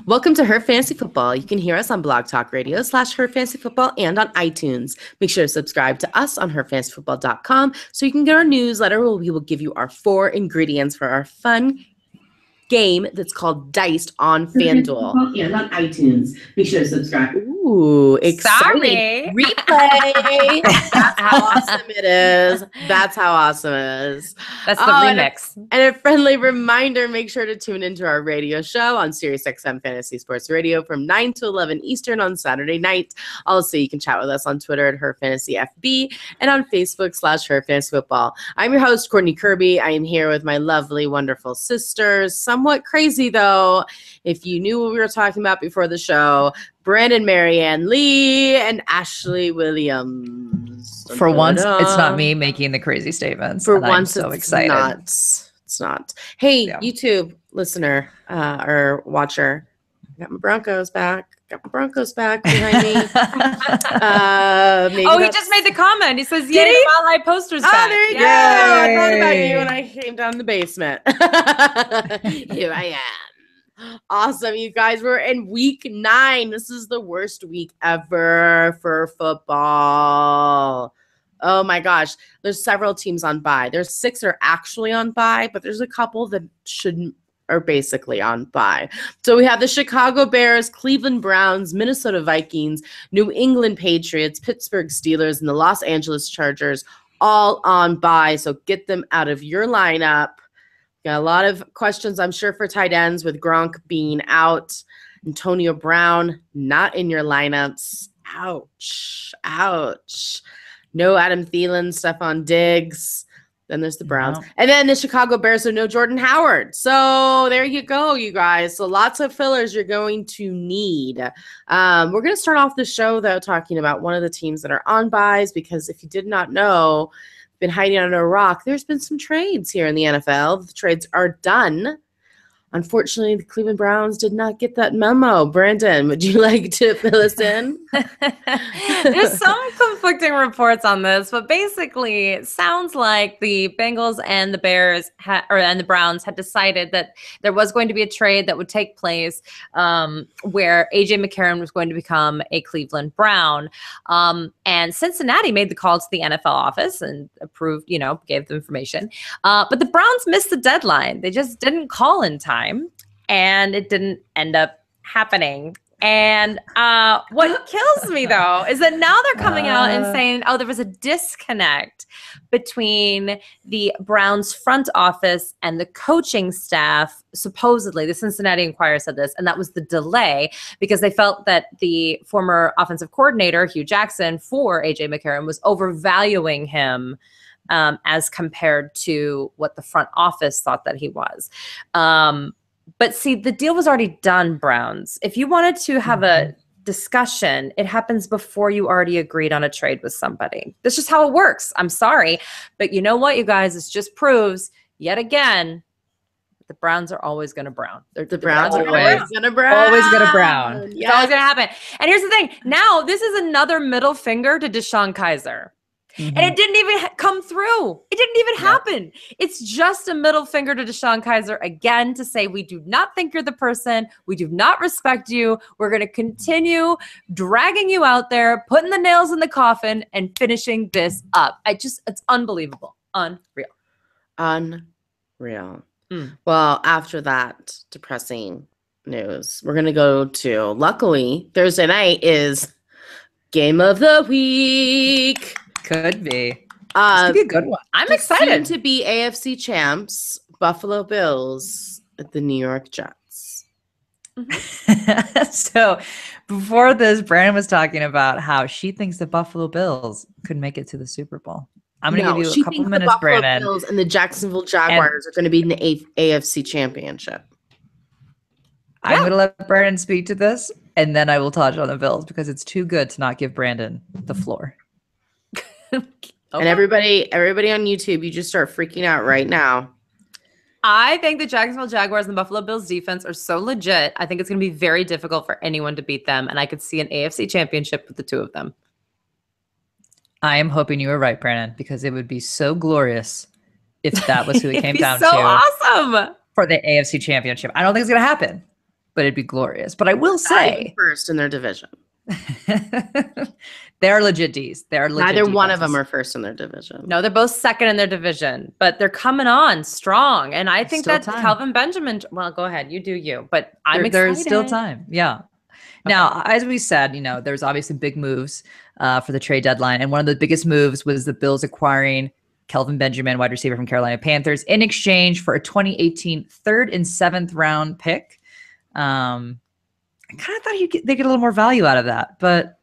Welcome to Her Fantasy Football. You can hear us on Blog Talk Radio /Her Fantasy Football and on iTunes. Make sure to subscribe to us on herfantasyfootball.com so you can get our newsletter where we will give you our 4 ingredients for our fun game that's called Diced on FanDuel. And on iTunes. Make sure to subscribe. Ooh, exciting. Replay. That's how awesome it is. That's how awesome it is. That's the remix. And a friendly reminder, make sure to tune into our radio show on SiriusXM Fantasy Sports Radio from 9 to 11 Eastern on Saturday night. Also, you can chat with us on Twitter at HerFantasyFB and on Facebook /HerFantasyFootball. I'm your host, Courtney Kirby. I am here with my lovely, wonderful sisters. Somewhat crazy, though, if you knew what we were talking about before the show, Brandon Marianne Lee and Ashley Williams. For once, it's not me making the crazy statements. For once, I'm so excited. It's not. Hey, YouTube listener or watcher, got my Broncos back. Got my Broncos back behind me. He just made the comment. He says, "Yay, Mile High posters back." There you go. I thought about you when I came down the basement. Here I am. Awesome, you guys. We're in week 9. This is the worst week ever for football. Oh my gosh. There's several teams on bye. There's 6 that are actually on bye, but there's a couple that are basically on bye. So we have the Chicago Bears, Cleveland Browns, Minnesota Vikings, New England Patriots, Pittsburgh Steelers, and the Los Angeles Chargers all on bye. So get them out of your lineup. Got a lot of questions, I'm sure, for tight ends with Gronk being out. Antonio Brown not in your lineups. Ouch. Ouch. No Adam Thielen, Stephon Diggs. Then there's the Browns. No. And then the Chicago Bears, so no Jordan Howard. So there you go, you guys. So lots of fillers you're going to need. We're going to start off the show, though, talking about one of the teams that are on buys, because if you did not know, been hiding under a rock, there's been some trades here in the NFL. The trades are done. Unfortunately, the Cleveland Browns did not get that memo. Brandon, would you like to fill us in? There's some conflicting reports on this, but basically it sounds like the Bengals and the Bears and the Browns had decided that there was going to be a trade that would take place where A.J. McCarron was going to become a Cleveland Brown. And Cincinnati made the call to the NFL office and approved, gave the information. But the Browns missed the deadline. They just didn't call in time. And it didn't end up happening. And what kills me, though, is that now they're coming out and saying, there was a disconnect between the Browns front office and the coaching staff. Supposedly, the Cincinnati Enquirer said this, and that was the delay because they felt that the former offensive coordinator, Hugh Jackson, for A.J. McCarron was overvaluing him as compared to what the front office thought that he was. But see, the deal was already done, Browns. If you wanted to have a discussion, it happens before you already agreed on a trade with somebody. That's just how it works. I'm sorry. But you know what, you guys? This just proves yet again, the Browns are always going to brown. The Browns are always going to brown. Always going to brown. Yes. It's always going to happen. And here's the thing. Now, this is another middle finger to Deshaun Kaiser. Mm-hmm. And it didn't even come through. It didn't even happen. It's just a middle finger to Deshaun Kaiser again to say, we do not think you're the person. We do not respect you. We're going to continue dragging you out there, putting the nails in the coffin and finishing this up. It's unbelievable. Unreal. Unreal. Well, after that depressing news, we're going to go to, luckily, Thursday night is Game of the Week. Could be. This could be a good one. I'm excited to be AFC champs, Buffalo Bills at the New York Jets. So before this, Brandon was talking about how she thinks the Buffalo Bills could make it to the Super Bowl. I'm going to give you a couple minutes, Brandon. The Buffalo Bills and the Jacksonville Jaguars are going to be in the AFC Championship. I'm going to let Brandon speak to this, and then I will touch on the Bills because it's too good to not give Brandon the floor. And everybody on YouTube, you just start freaking out right now. I think the Jacksonville Jaguars and the Buffalo Bills defense are so legit. I think it's going to be very difficult for anyone to beat them. And I could see an AFC championship with the two of them. I am hoping you were right, Brandon, because it would be so glorious if that was who it came down so to. Awesome for the AFC championship. I don't think it's going to happen. but it'd be glorious. But I will say first in their division. They're legit Ds. They're legit Neither defenses. one of them are first in their division. No, they're both second in their division, but they're coming on strong. And I think that Kelvin Benjamin, well, go ahead. You do you, but I'm excited. There's still time. Yeah. Okay. Now, as we said, there's obviously big moves for the trade deadline. And one of the biggest moves was the Bills acquiring Kelvin Benjamin, wide receiver from Carolina Panthers, in exchange for a 2018 3rd and 7th round pick. I kind of thought they get a little more value out of that, but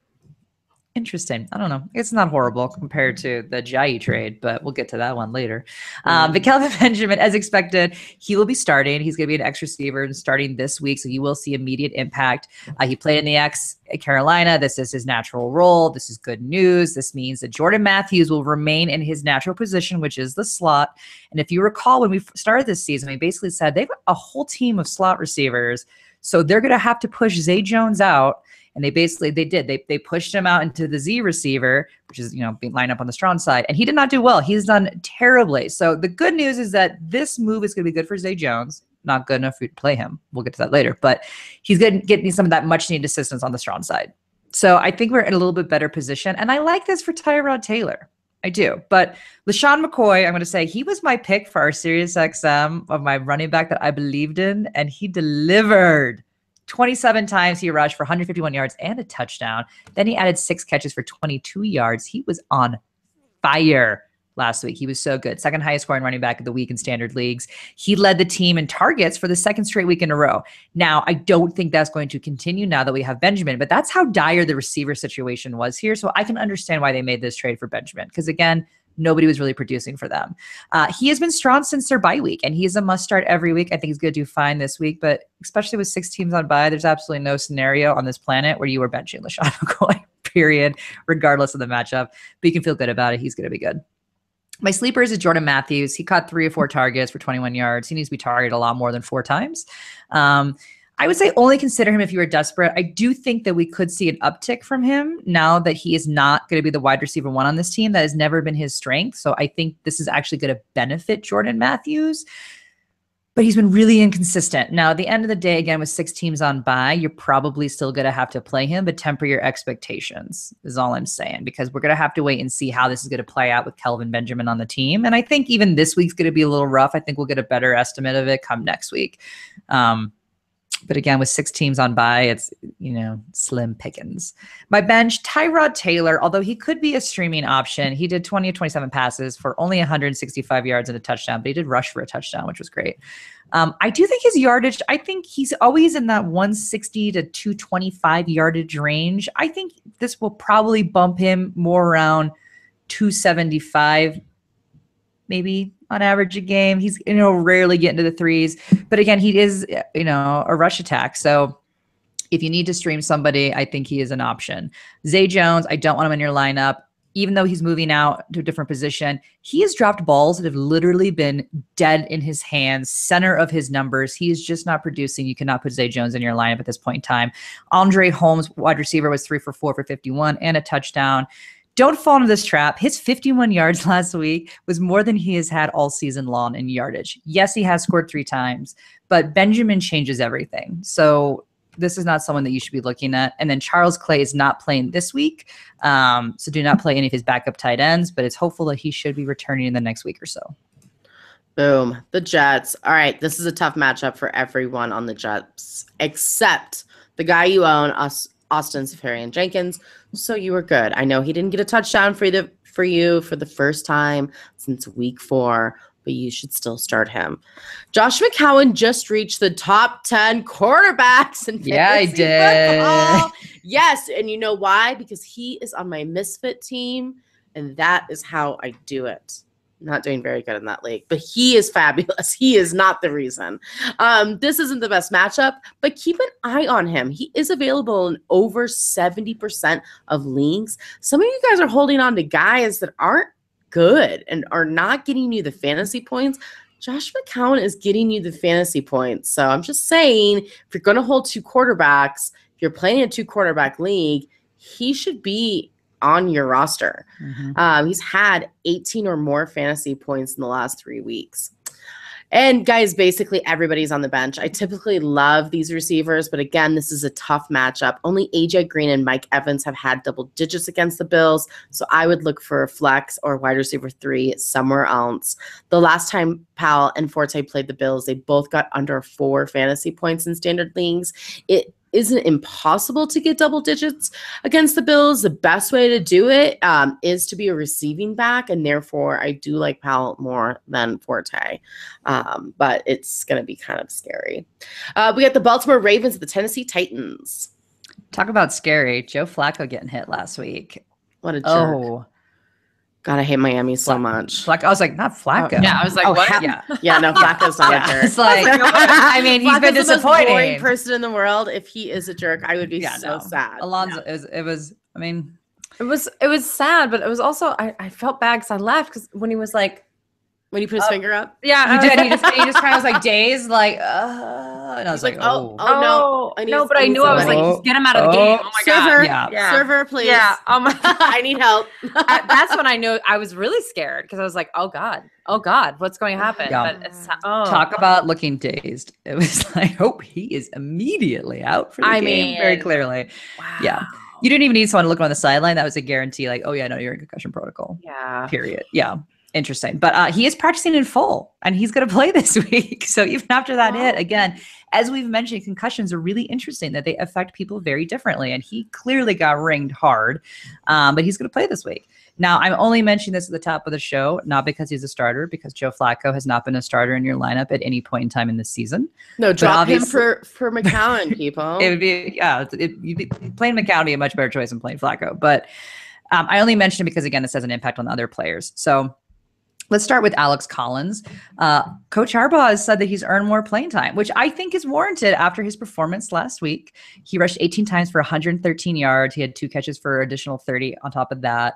interesting. I don't know. It's not horrible compared to the Jai trade, but we'll get to that one later. But Kelvin Benjamin, as expected, he will be starting. He's going to be an X receiver and starting this week, so you will see immediate impact. He played in the X at Carolina. This is his natural role. This is good news. This means that Jordan Matthews will remain in his natural position, which is the slot. And if you recall, when we started this season, we basically said they've got a whole team of slot receivers, so they're going to have to push Zay Jones out. And they did. They pushed him out into the Z receiver, which is, being lined up on the strong side. And he did not do well. He's done terribly. So the good news is that this move is going to be good for Zay Jones. Not good enough for you to play him. We'll get to that later. But he's getting some of that much needed assistance on the strong side. So I think we're in a little bit better position. And I like this for Tyrod Taylor. I do. But LaShawn McCoy, I'm going to say he was my pick for our Sirius XM of my running back that I believed in. And he delivered. 27 times he rushed for 151 yards and a touchdown. Then he added 6 catches for 22 yards. He was on fire last week. He was so good. Second highest scoring running back of the week in standard leagues. He led the team in targets for the 2nd straight week in a row. Now, I don't think that's going to continue now that we have Benjamin, but that's how dire the receiver situation was here. So I can understand why they made this trade for Benjamin. Because again, nobody was really producing for them. He has been strong since their bye week, and he's a must start every week. I think he's going to do fine this week, but especially with 6 teams on bye, there's absolutely no scenario on this planet where you are benching LaShawn McCoy, period, regardless of the matchup. But you can feel good about it. He's going to be good. My sleepers is Jordan Matthews. He caught 3 or 4 targets for 21 yards. He needs to be targeted a lot more than 4 times. I would say only consider him if you are desperate. I do think that we could see an uptick from him now that he is not going to be the wide receiver 1 on this team. That has never been his strength. So I think this is actually going to benefit Jordan Matthews. But he's been really inconsistent. Now, at the end of the day, again, with 6 teams on bye, you're probably still going to have to play him, but temper your expectations is all I'm saying, because we're going to have to wait and see how this is going to play out with Kelvin Benjamin on the team. And I think even this week's going to be a little rough. I think we'll get a better estimate of it come next week. But again, with 6 teams on bye, it's, slim pickings. My bench, Tyrod Taylor, although he could be a streaming option. He did 20 of 27 passes for only 165 yards and a touchdown, but he did rush for a touchdown, which was great. I do think his yardage, I think he's always in that 160 to 225 yardage range. I think this will probably bump him more around 275, maybe on average a game. He's, rarely get into the 3s, but again, he is, a rush attack. So if you need to stream somebody, I think he is an option. Zay Jones, I don't want him in your lineup. Even though he's moving out to a different position, he has dropped balls that have literally been dead in his hands, center of his numbers. He is just not producing. You cannot put Zay Jones in your lineup at this point in time. Andre Holmes, wide receiver, was 3 for 4 for 51 and a touchdown. Don't fall into this trap. His 51 yards last week was more than he has had all season long in yardage. Yes, he has scored 3 times, but Benjamin changes everything. So this is not someone that you should be looking at. And then Charles Clay is not playing this week. So do not play any of his backup tight ends, but it's hopeful that he should be returning in the next week or so. Boom. The Jets. All right. This is a tough matchup for everyone on the Jets, except the guy you own, Austin Seferian-Jenkins. So you were good. I know he didn't get a touchdown for you for the first time since week 4, but you should still start him. Josh McCown just reached the top 10 quarterbacks in fantasy football. Yes, and you know why? Because he is on my misfit team, and that is how I do it. Not doing very good in that league, but he is fabulous. He is not the reason. This isn't the best matchup, but keep an eye on him. He is available in over 70% of leagues. Some of you guys are holding on to guys that aren't good and are not getting you the fantasy points. Josh McCown is getting you the fantasy points. So I'm just saying, if you're going to hold 2 quarterbacks, if you're playing a 2-quarterback league, he should be on your roster. He's had 18 or more fantasy points in the last 3 weeks. And guys, basically everybody's on the bench. I typically love these receivers, but again, this is a tough matchup. Only AJ Green and Mike Evans have had double digits against the Bills, so I would look for a flex or wide receiver 3 somewhere else. The last time Powell and Forte played the Bills, they both got under 4 fantasy points in standard leagues. It isn't impossible to get double digits against the Bills. The best way to do it is to be a receiving back, and therefore I do like Powell more than Forte, but it's going to be kind of scary. We got the Baltimore Ravens and the Tennessee Titans. Talk about scary. Joe Flacco getting hit last week. What a jerk. Oh. God, I hate Miami so much. I was like, not Flacco. Yeah, I was like, what? Yeah, no, Flacco's not a jerk. It's like, I mean, he's been Flacco's the most disappointing. boring person in the world. If he is a jerk, I would be sad. Alonzo, it was, I mean. It was sad, but it was also, I felt bad because I laughed because when he was like. When he put his finger up? Yeah. He did. He just kind of was like dazed, like, and I was like, no. No, but I knew I was like, just get him out of the game. Oh my Server, God. Yeah. Server, please. Yeah. Oh my God. I need help. That's when I knew I was really scared because I was like, oh God, what's going to happen? Yeah. But it's, talk about looking dazed. It was like, hope he is immediately out for the game very clearly. Wow. Yeah. You didn't even need someone to look on the sideline. That was a guarantee. Like, oh yeah, no, you're in concussion protocol. Yeah. Period. Yeah. Interesting. But he is practicing in full and he's going to play this week. So even after that hit, again, as we've mentioned, concussions are really interesting that they affect people very differently. And he clearly got ringed hard, but he's going to play this week. Now, I'm only mentioning this at the top of the show, not because he's a starter, because Joe Flacco has not been a starter in your lineup at any point in time in this season. No, drop him for McCown, people. It would be, you'd be playing McCown would be a much better choice than playing Flacco. But I only mention it because, again, this has an impact on the other players. So let's start with Alex Collins. Coach Harbaugh has said that he's earned more playing time, which I think is warranted after his performance last week. He rushed 18 times for 113 yards. He had 2 catches for additional 30 on top of that.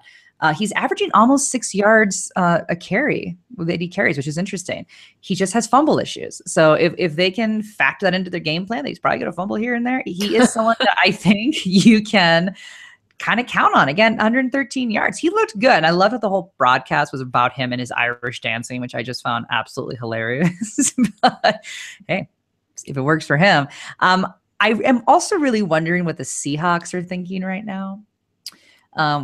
He's averaging almost 6 yards a carry that he carries, which is interesting. He just has fumble issues. So if they can factor that into their game plan, that he's probably going to fumble here and there. He is someone that I think you can kind of count on. Again, 113 yards. He looked good. And I love that the whole broadcast was about him and his Irish dancing, which I just found absolutely hilarious. But hey, if it works for him. I am also really wondering what the Seahawks are thinking right now.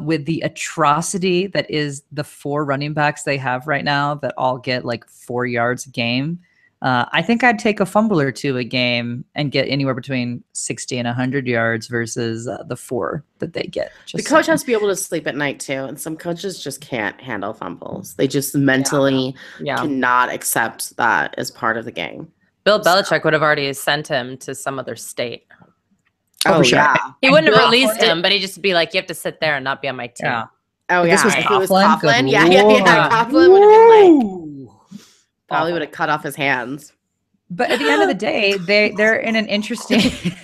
With the atrocity that is the 4 running backs they have right now that all get like 4 yards a game. I think I'd take a fumble or 2 a game and get anywhere between 60 and 100 yards versus the 4 that they get. The coach has to be able to sleep at night too, and some coaches just can't handle fumbles. They just mentally cannot accept that as part of the game. Bill Belichick would have already sent him to some other state. Oh, sure. yeah. He wouldn't have released him, but he'd just be like, you have to sit there and not be on my team. Yeah. Oh, If yeah. this was If it was Coughlin, Coughlin, good yeah. lord. Coughlin would have been like, probably would have cut off his hands. But at the end of the day, they're in an interesting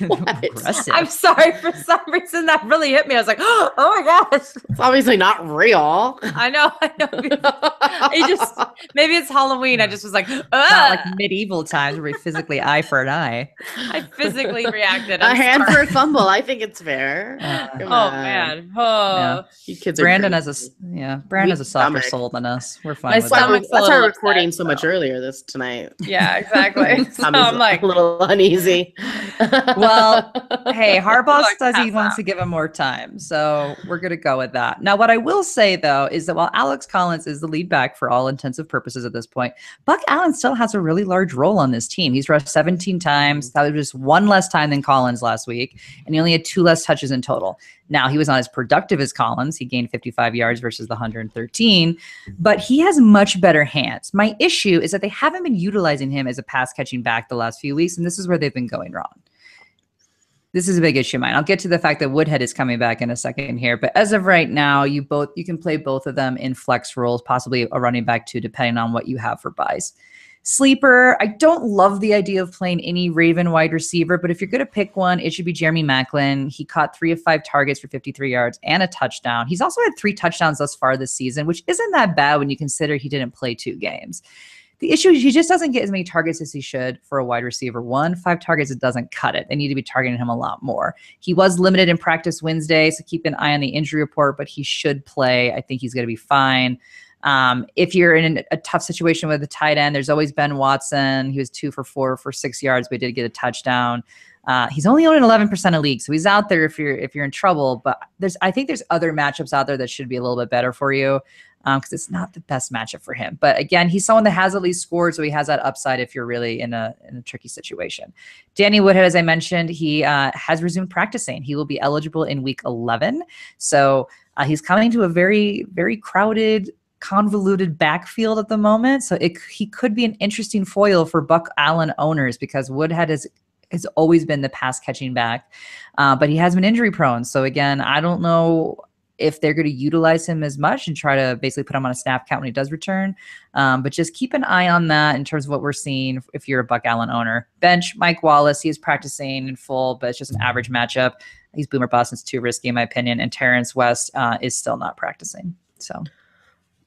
aggressive. I'm sorry, for some reason that really hit me. I was like, oh my gosh. It's obviously not real. I know. It just, maybe it's Halloween. I just was like, Not like medieval times where we physically eye for an eye. I physically reacted. A hand for a fumble. I think it's fair. Oh man. Oh, Yeah. You kids Brandon are has Brandon has a softer soul than us. We're fine My with stomach- that. That's why we're upset, recording so much earlier tonight. yeah, exactly. So Tommy's I'm like, a little uneasy. Well, hey, Harbaugh Like, says he pass wants out. to give him more time. So we're going to go with that. Now, what I will say, though, is that while Alex Collins is the lead back for all intensive purposes at this point, Buck Allen still has a really large role on this team. He's rushed 17 times. That was just 1 less time than Collins last week. And he only had 2 less touches in total. Now, he was not as productive as Collins. He gained 55 yards versus the 113, but he has much better hands. My issue is that they haven't been utilizing him as a pass-catching back the last few weeks, and this is where they've been going wrong. This is a big issue of mine. I'll get to the fact that Woodhead is coming back in a second here, but as of right now, you can play both of them in flex roles, possibly a running back too, depending on what you have for buys. Sleeper, I don't love the idea of playing any Raven wide receiver, but if you're going to pick one, it should be Jeremy Maclin. He caught 3 of 5 targets for 53 yards and a touchdown. He's also had 3 touchdowns thus far this season, which isn't that bad when you consider he didn't play 2 games. The issue is he just doesn't get as many targets as he should for a wide receiver. 5 targets, it doesn't cut it. They need to be targeting him a lot more. He was limited in practice Wednesday, so keep an eye on the injury report, but he should play. I think he's going to be fine. If you're in a tough situation with a tight end, there's always Ben Watson. He was 2 for 4 for 6 yards, but he did get a touchdown. He's only owned in 11% of leagues, so he's out there if you're in trouble. But I think there's other matchups out there that should be a little bit better for you, because it's not the best matchup for him. But again, he's someone that has at least scored, so he has that upside if you're really in a tricky situation. Danny Woodhead, as I mentioned, he has resumed practicing. He will be eligible in week 11, so he's coming to a very, very crowded, convoluted backfield at the moment. So he could be an interesting foil for Buck Allen owners, because Woodhead has always been the pass catching back, but he has been injury prone. So again, I don't know if they're going to utilize him as much and try to basically put him on a snap count when he does return. But just keep an eye on that in terms of what we're seeing if you're a Buck Allen owner. Bench Mike Wallace, he is practicing in full, but it's just an average matchup. He's boomer bust. It's too risky in my opinion. And Terrence West is still not practicing. So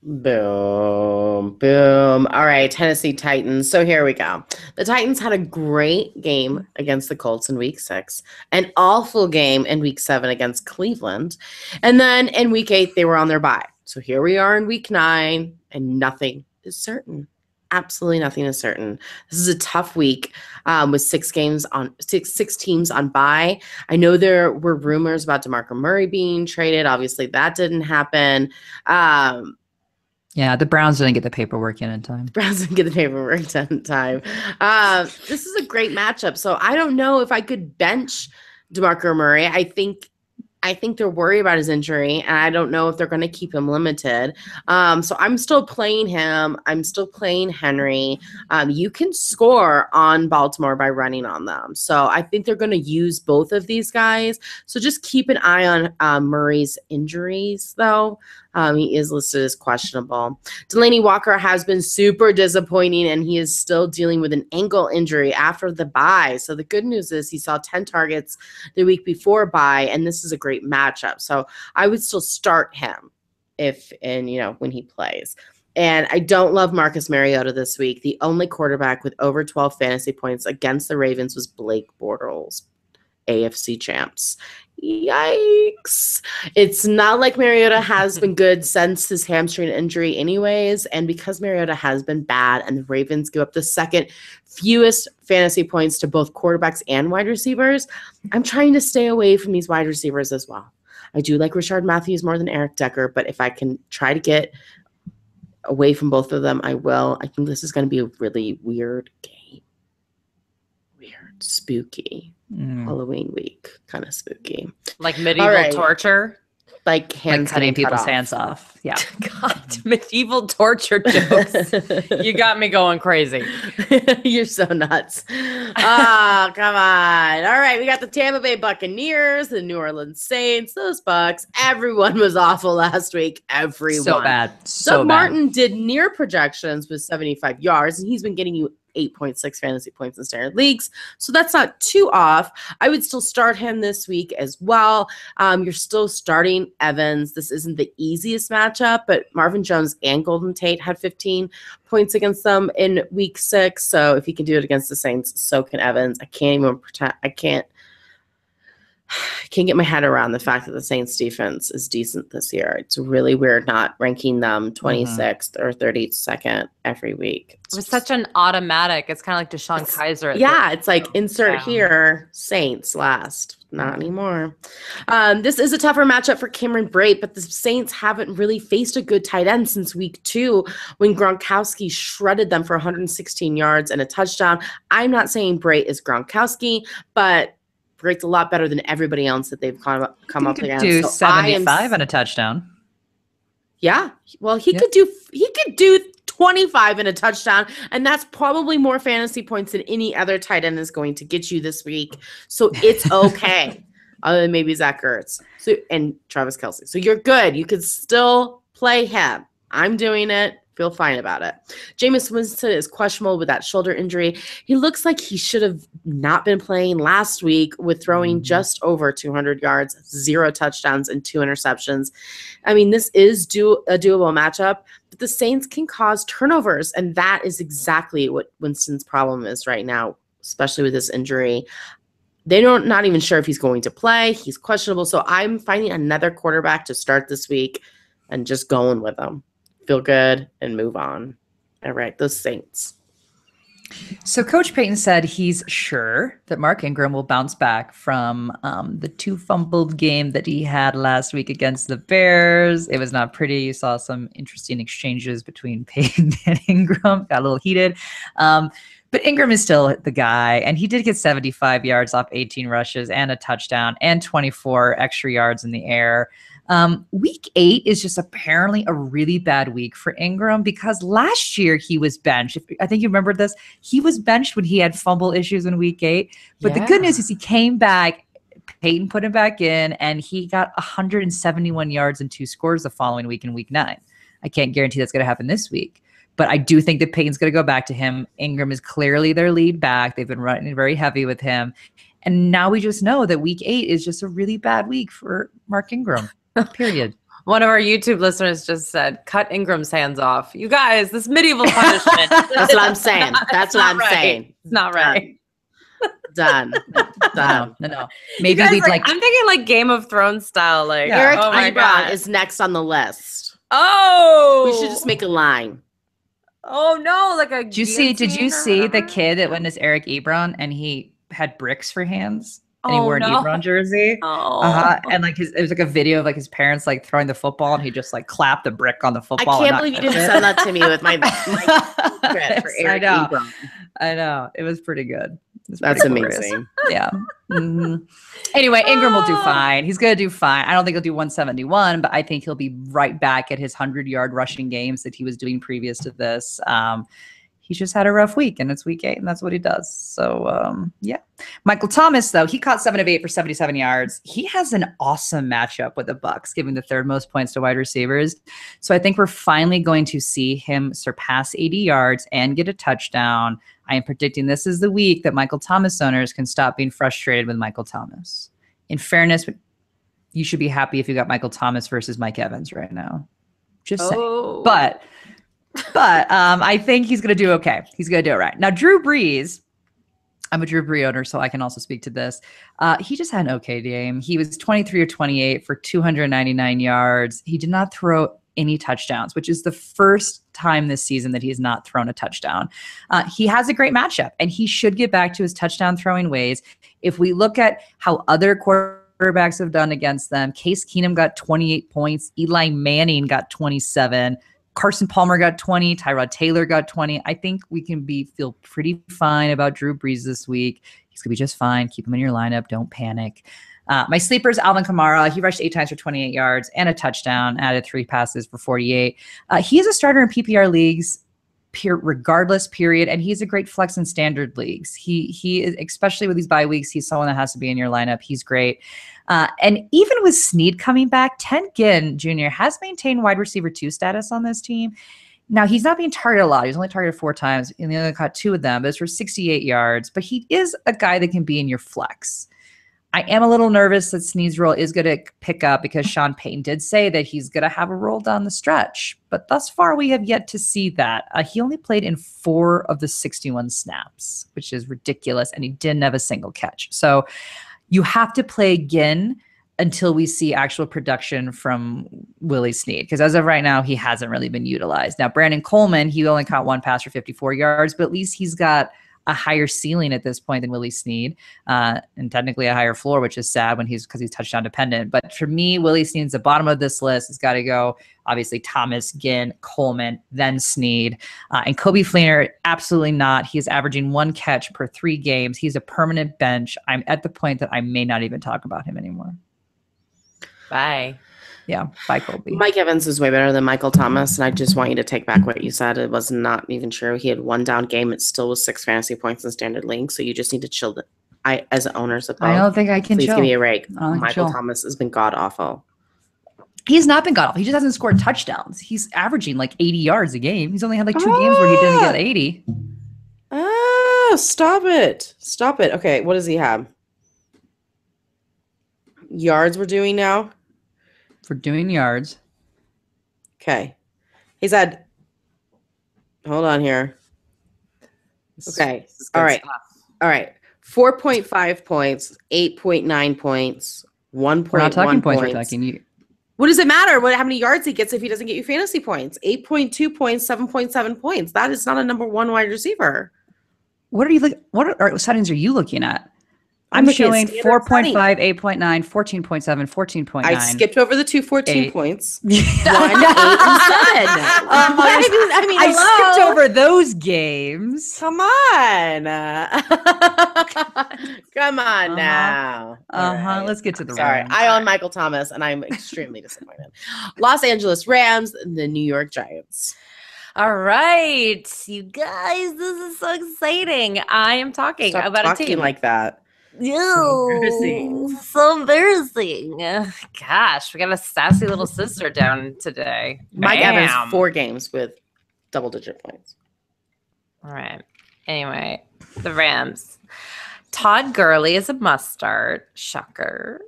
boom, boom. All right, Tennessee Titans. So here we go. The Titans had a great game against the Colts in week 6, an awful game in week 7 against Cleveland. And then in week 8, they were on their bye. So here we are in week 9, and nothing is certain. Absolutely nothing is certain. This is a tough week with 6 teams on bye. I know there were rumors about DeMarco Murray being traded. Obviously, that didn't happen. Yeah, the Browns didn't get the paperwork in time. This is a great matchup. So I don't know if I could bench DeMarco Murray. I think they're worried about his injury, and I don't know if they're going to keep him limited. So I'm still playing him. I'm still playing Henry. You can score on Baltimore by running on them. So I think they're going to use both of these guys. So just keep an eye on Murray's injuries, though. He is listed as questionable. Delaney Walker has been super disappointing, and he is still dealing with an ankle injury after the bye. So the good news is he saw 10 targets the week before bye, and this is a great matchup. So I would still start him when he plays. And I don't love Marcus Mariota this week. The only quarterback with over 12 fantasy points against the Ravens was Blake Bortles, AFC champs. Yikes. It's not like Mariota has been good since his hamstring injury anyways, and because Mariota has been bad and the Ravens give up the second fewest fantasy points to both quarterbacks and wide receivers, I'm trying to stay away from these wide receivers as well. I do like Rashard Matthews more than Eric Decker, but if I can try to get away from both of them, I will. I think this is going to be a really weird game. Weird, spooky. Halloween week, kind of spooky, like medieval torture, like cutting people's hands off. Yeah, God, medieval torture jokes. You got me going crazy. You're so nuts. Oh, come on. All right, we got the Tampa Bay Buccaneers, the New Orleans Saints, those Bucks. Everyone was awful last week. Everyone so bad. So Doug Martin did near projections with 75 yards, and he's been getting you 8.6 fantasy points in standard leagues. So that's not too off. I would still start him this week as well. You're still starting Evans. This isn't the easiest matchup, but Marvin Jones and Golden Tate had 15 points against them in week 6. So if he can do it against the Saints, so can Evans. I can't get my head around the fact that the Saints defense is decent this year. It's really weird not ranking them 26th or 32nd every week. It was such an automatic. It's kind of like Deshaun Kaiser. It's like insert here, Saints last. Not anymore. This is a tougher matchup for Cameron Brate, but the Saints haven't really faced a good tight end since week 2 when Gronkowski shredded them for 116 yards and a touchdown. I'm not saying Brate is Gronkowski, but Brate's a lot better than everybody else that they've come up against. Do 75 and a touchdown. Yeah, well, he could do 25 and a touchdown, and that's probably more fantasy points than any other tight end is going to get you this week. So it's okay, other than maybe Zach Ertz and Travis Kelce. So you're good. You could still play him. I'm doing it. Feel fine about it. Jameis Winston is questionable with that shoulder injury. He looks like he should have not been playing last week with throwing just over 200 yards, 0 touchdowns, and 2 interceptions. I mean, this is a doable matchup, but the Saints can cause turnovers, and that is exactly what Winston's problem is right now, especially with this injury. They're not even sure if he's going to play. He's questionable, so I'm finding another quarterback to start this week and just going with him. feel good, and move on. All right, the Saints. So Coach Payton said he's sure that Mark Ingram will bounce back from the 2 fumbled game that he had last week against the Bears. It was not pretty. You saw some interesting exchanges between Payton and Ingram. Got a little heated. But Ingram is still the guy, and he did get 75 yards off 18 rushes and a touchdown and 24 extra yards in the air. Week 8 is just apparently a really bad week for Ingram because last year he was benched. I think you remember this. He was benched when he had fumble issues in week 8. But the good news is he came back. Peyton put him back in, and he got 171 yards and 2 scores the following week in week 9. I can't guarantee that's going to happen this week. But I do think that Peyton's going to go back to him. Ingram is clearly their lead back. They've been running very heavy with him. And now we just know that week 8 is just a really bad week for Mark Ingram. Period. One of our YouTube listeners just said, cut Ingram's hands off. You guys, this medieval punishment. That's what I'm saying. That's what I'm saying. It's not right. Done. No. Maybe we'd like I'm thinking like Game of Thrones style. Like Eric oh my Ebron God. is next on the list. Oh, We should just make a line. Oh no, like a. Did you see the kid that went as Eric Ebron and he had bricks for hands? And he wore an Ebron jersey. And like it was like a video of like his parents like throwing the football and he just like clapped the brick on the football. I can't believe you didn't send that to me with my credit for Eric Ebron. I know. It was pretty good. That's amazing. Yeah. Mm-hmm. Anyway, Ingram will do fine. He's going to do fine. I don't think he'll do 171, but I think he'll be right back at his 100-yard rushing games that he was doing previous to this. He just had a rough week, and it's week 8, and that's what he does. So, yeah. Michael Thomas, though, he caught 7 of 8 for 77 yards. He has an awesome matchup with the Bucs, giving the 3rd most points to wide receivers. So I think we're finally going to see him surpass 80 yards and get a touchdown. I am predicting this is the week that Michael Thomas owners can stop being frustrated with Michael Thomas. In fairness, you should be happy if you got Michael Thomas versus Mike Evans right now. Just saying. But I think he's going to do okay. He's going to do it right. Now, Drew Brees, I'm a Drew Brees owner, so I can also speak to this. He just had an okay game. He was 23 or 28 for 299 yards. He did not throw any touchdowns, which is the first time this season that he has not thrown a touchdown. He has a great matchup, and he should get back to his touchdown throwing ways. If we look at how other quarterbacks have done against them, Case Keenum got 28 points. Eli Manning got 27. Carson Palmer got 20. Tyrod Taylor got 20. I think we can feel pretty fine about Drew Brees this week. He's going to be just fine. Keep him in your lineup. Don't panic. My sleeper is Alvin Kamara. He rushed 8 times for 28 yards and a touchdown, added 3 passes for 48. He is a starter in PPR leagues, regardless, period. And he's a great flex in standard leagues. He is, especially with these bye weeks, he's someone that has to be in your lineup. He's great. And even with Snead coming back, Ted Ginn Jr. has maintained wide receiver 2 status on this team. Now, he's not being targeted a lot. He's only targeted 4 times, and he only caught 2 of them, but it's for 68 yards. But he is a guy that can be in your flex. I am a little nervous that Snead's role is going to pick up because Sean Payton did say that he's going to have a role down the stretch. But thus far, we have yet to see that. He only played in 4 of the 61 snaps, which is ridiculous, and he didn't have a single catch. So you have to play Ginn until we see actual production from Willie Snead, because as of right now, he hasn't really been utilized. Now, Brandon Coleman, he only caught 1 pass for 54 yards, but at least he's got a higher ceiling at this point than Willie Snead, and technically a higher floor, which is sad because he's touchdown dependent. But for me, Willie Snead's the bottom of this list. It's got to go, obviously, Thomas, Ginn, Coleman, then Snead. And Kobe Fleener, absolutely not. He's averaging 1 catch per 3 games. He's a permanent bench. I'm at the point that I may not even talk about him anymore. Bye. Yeah, bye, Colby. Mike Evans is way better than Michael Thomas, and I just want you to take back what you said. It was not even true. He had 1 down game. It still was 6 fantasy points in standard league, so you just need to chill. As owners of both, I don't think I can please chill. give me a break. Michael Michael Thomas has been god-awful. He's not been god-awful. He just hasn't scored touchdowns. He's averaging like 80 yards a game. He's only had like 2 games where he didn't get 80. Oh, stop it. Stop it. Okay, what does he have? Yards we're doing now? For doing yards. Okay. He's had, hold on here. Okay. All right. All right. 4.5 points, 8.9 points, 1.1 We're not talking points. points. We're talking What does it matter how many yards he gets if he doesn't get you fantasy points? 8.2 points, 7.7 points. That is not a number one wide receiver. What settings are you looking at? I'm showing 4.5, 8.9, 14.7, 14.9. I skipped over the 214 points. 1, 8, and 7. I skipped over those games. Come on. Come on now. Right. Let's get to the Rams. I own Michael Thomas, and I'm extremely disappointed. Los Angeles Rams, the New York Giants. All right, you guys, this is so exciting. I am talking about a team like that. Ew, so embarrassing. Gosh, we got a sassy little sister down today. Mike Evans, 4 games with double-digit points. All right. Anyway, the Rams. Todd Gurley is a must start. Shocker.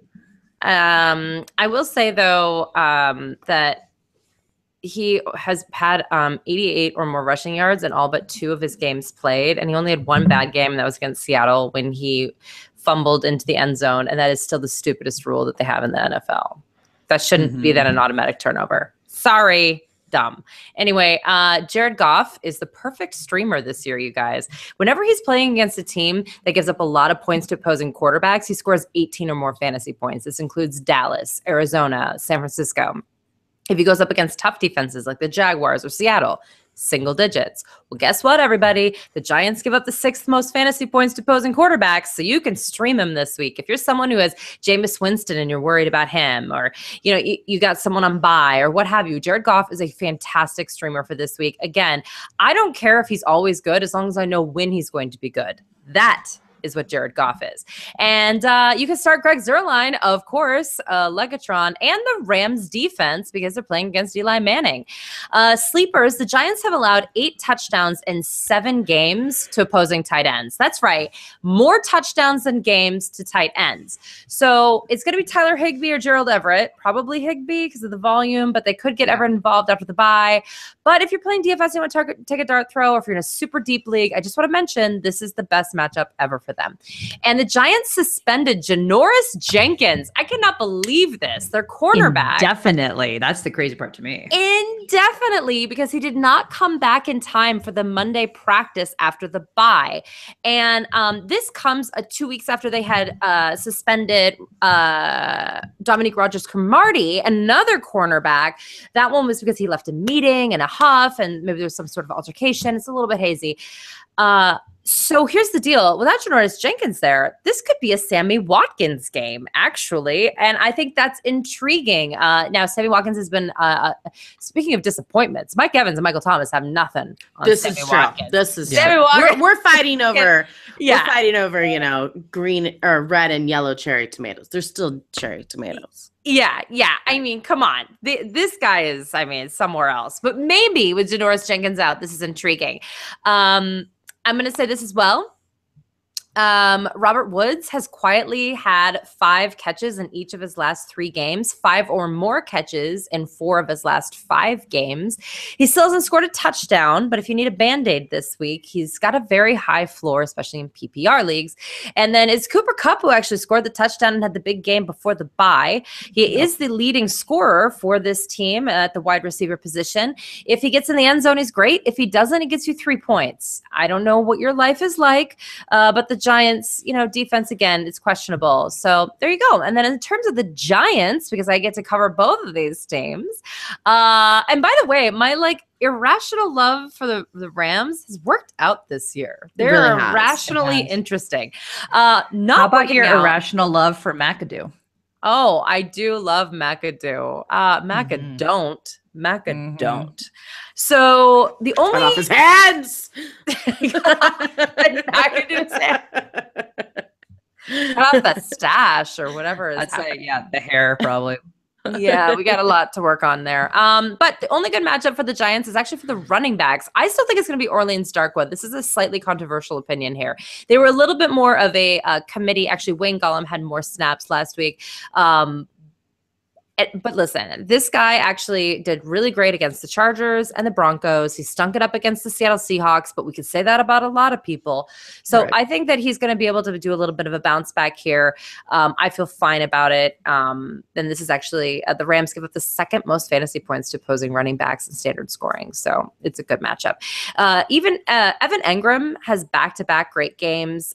I will say, though, that he has had 88 or more rushing yards in all but 2 of his games played, and he only had 1 bad game, and that was against Seattle when he fumbled into the end zone, and that is still the stupidest rule that they have in the NFL. That shouldn't be then an automatic turnover. Sorry, dumb. Anyway, Jared Goff is the perfect streamer this year, you guys. Whenever he's playing against a team that gives up a lot of points to opposing quarterbacks, he scores 18 or more fantasy points. This includes Dallas, Arizona, San Francisco. If he goes up against tough defenses like the Jaguars or Seattle, single digits. Well, guess what, everybody? The Giants give up the 6th most fantasy points to opposing quarterbacks, so you can stream him this week. If you're someone who has Jameis Winston and you're worried about him, or you got someone on bye or what have you, Jared Goff is a fantastic streamer for this week. Again, I don't care if he's always good as long as I know when he's going to be good. That is what Jared Goff is. And you can start Greg Zuerlein, of course, Legatron, and the Rams defense because they're playing against Eli Manning. Sleepers, the Giants have allowed 8 touchdowns in 7 games to opposing tight ends. That's right. More touchdowns than games to tight ends. So it's going to be Tyler Higbee or Gerald Everett. Probably Higbee because of the volume, but they could get Everett involved after the bye. But if you're playing DFS and you want to take a dart throw, or if you're in a super deep league, I just want to mention this is the best matchup ever for them. And the Giants suspended Janoris Jenkins. I cannot believe this. Their cornerback. Indefinitely. That's the crazy part to me. Indefinitely, because he did not come back in time for the Monday practice after the bye. And this comes 2 weeks after they had suspended Dominique Rodgers-Cromartie, another cornerback. That one was because he left a meeting in a huff, and maybe there was some sort of altercation. It's a little bit hazy. So here's the deal. Without Janoris Jenkins there, this could be a Sammy Watkins game, actually. And I think that's intriguing. Now, Sammy Watkins has been, speaking of disappointments, Mike Evans and Michael Thomas have nothing on Sammy Watkins. This is Sammy true. Watkins. We're fighting over, we're fighting over, green or red and yellow cherry tomatoes. They're still cherry tomatoes. Yeah. I mean, come on. This guy is, somewhere else. But maybe with Janoris Jenkins out, this is intriguing. I'm going to say this as well. Robert Woods has quietly had 5 catches in each of his last 3 games, 5 or more catches in 4 of his last 5 games. He still hasn't scored a touchdown, but if you need a Band-Aid this week, he's got a very high floor, especially in PPR leagues. And then it's Cooper Kupp who actually scored the touchdown and had the big game before the bye. He is the leading scorer for this team at the wide receiver position. If he gets in the end zone, he's great. If he doesn't, he gets you 3 points. I don't know what your life is like, but the Giants, defense, again, it's questionable. So there you go. And then in terms of the Giants, because I get to cover both of these teams. And by the way, my irrational love for the Rams has worked out this year. They're really irrationally interesting. How about your irrational love for McAdoo? Oh, I do love McAdoo. Don't. So the only cut off his hands. McAdoo's hand. Cut off the stash or whatever. I'd say, the hair probably. Yeah, we got a lot to work on there. But the only good matchup for the Giants is actually for the running backs. I still think it's going to be Orleans Darkwa. This is a slightly controversial opinion here. They were a little bit more of a committee. Actually, Wayne Gollum had more snaps last week. But listen, this guy actually did really great against the Chargers and the Broncos. He stunk it up against the Seattle Seahawks, but we could say that about a lot of people. So I think that he's going to be able to do a little bit of a bounce back here. I feel fine about it. And this is actually the Rams give up the second most fantasy points to opposing running backs in standard scoring. So it's a good matchup. Even Evan Engram has back-to-back great games.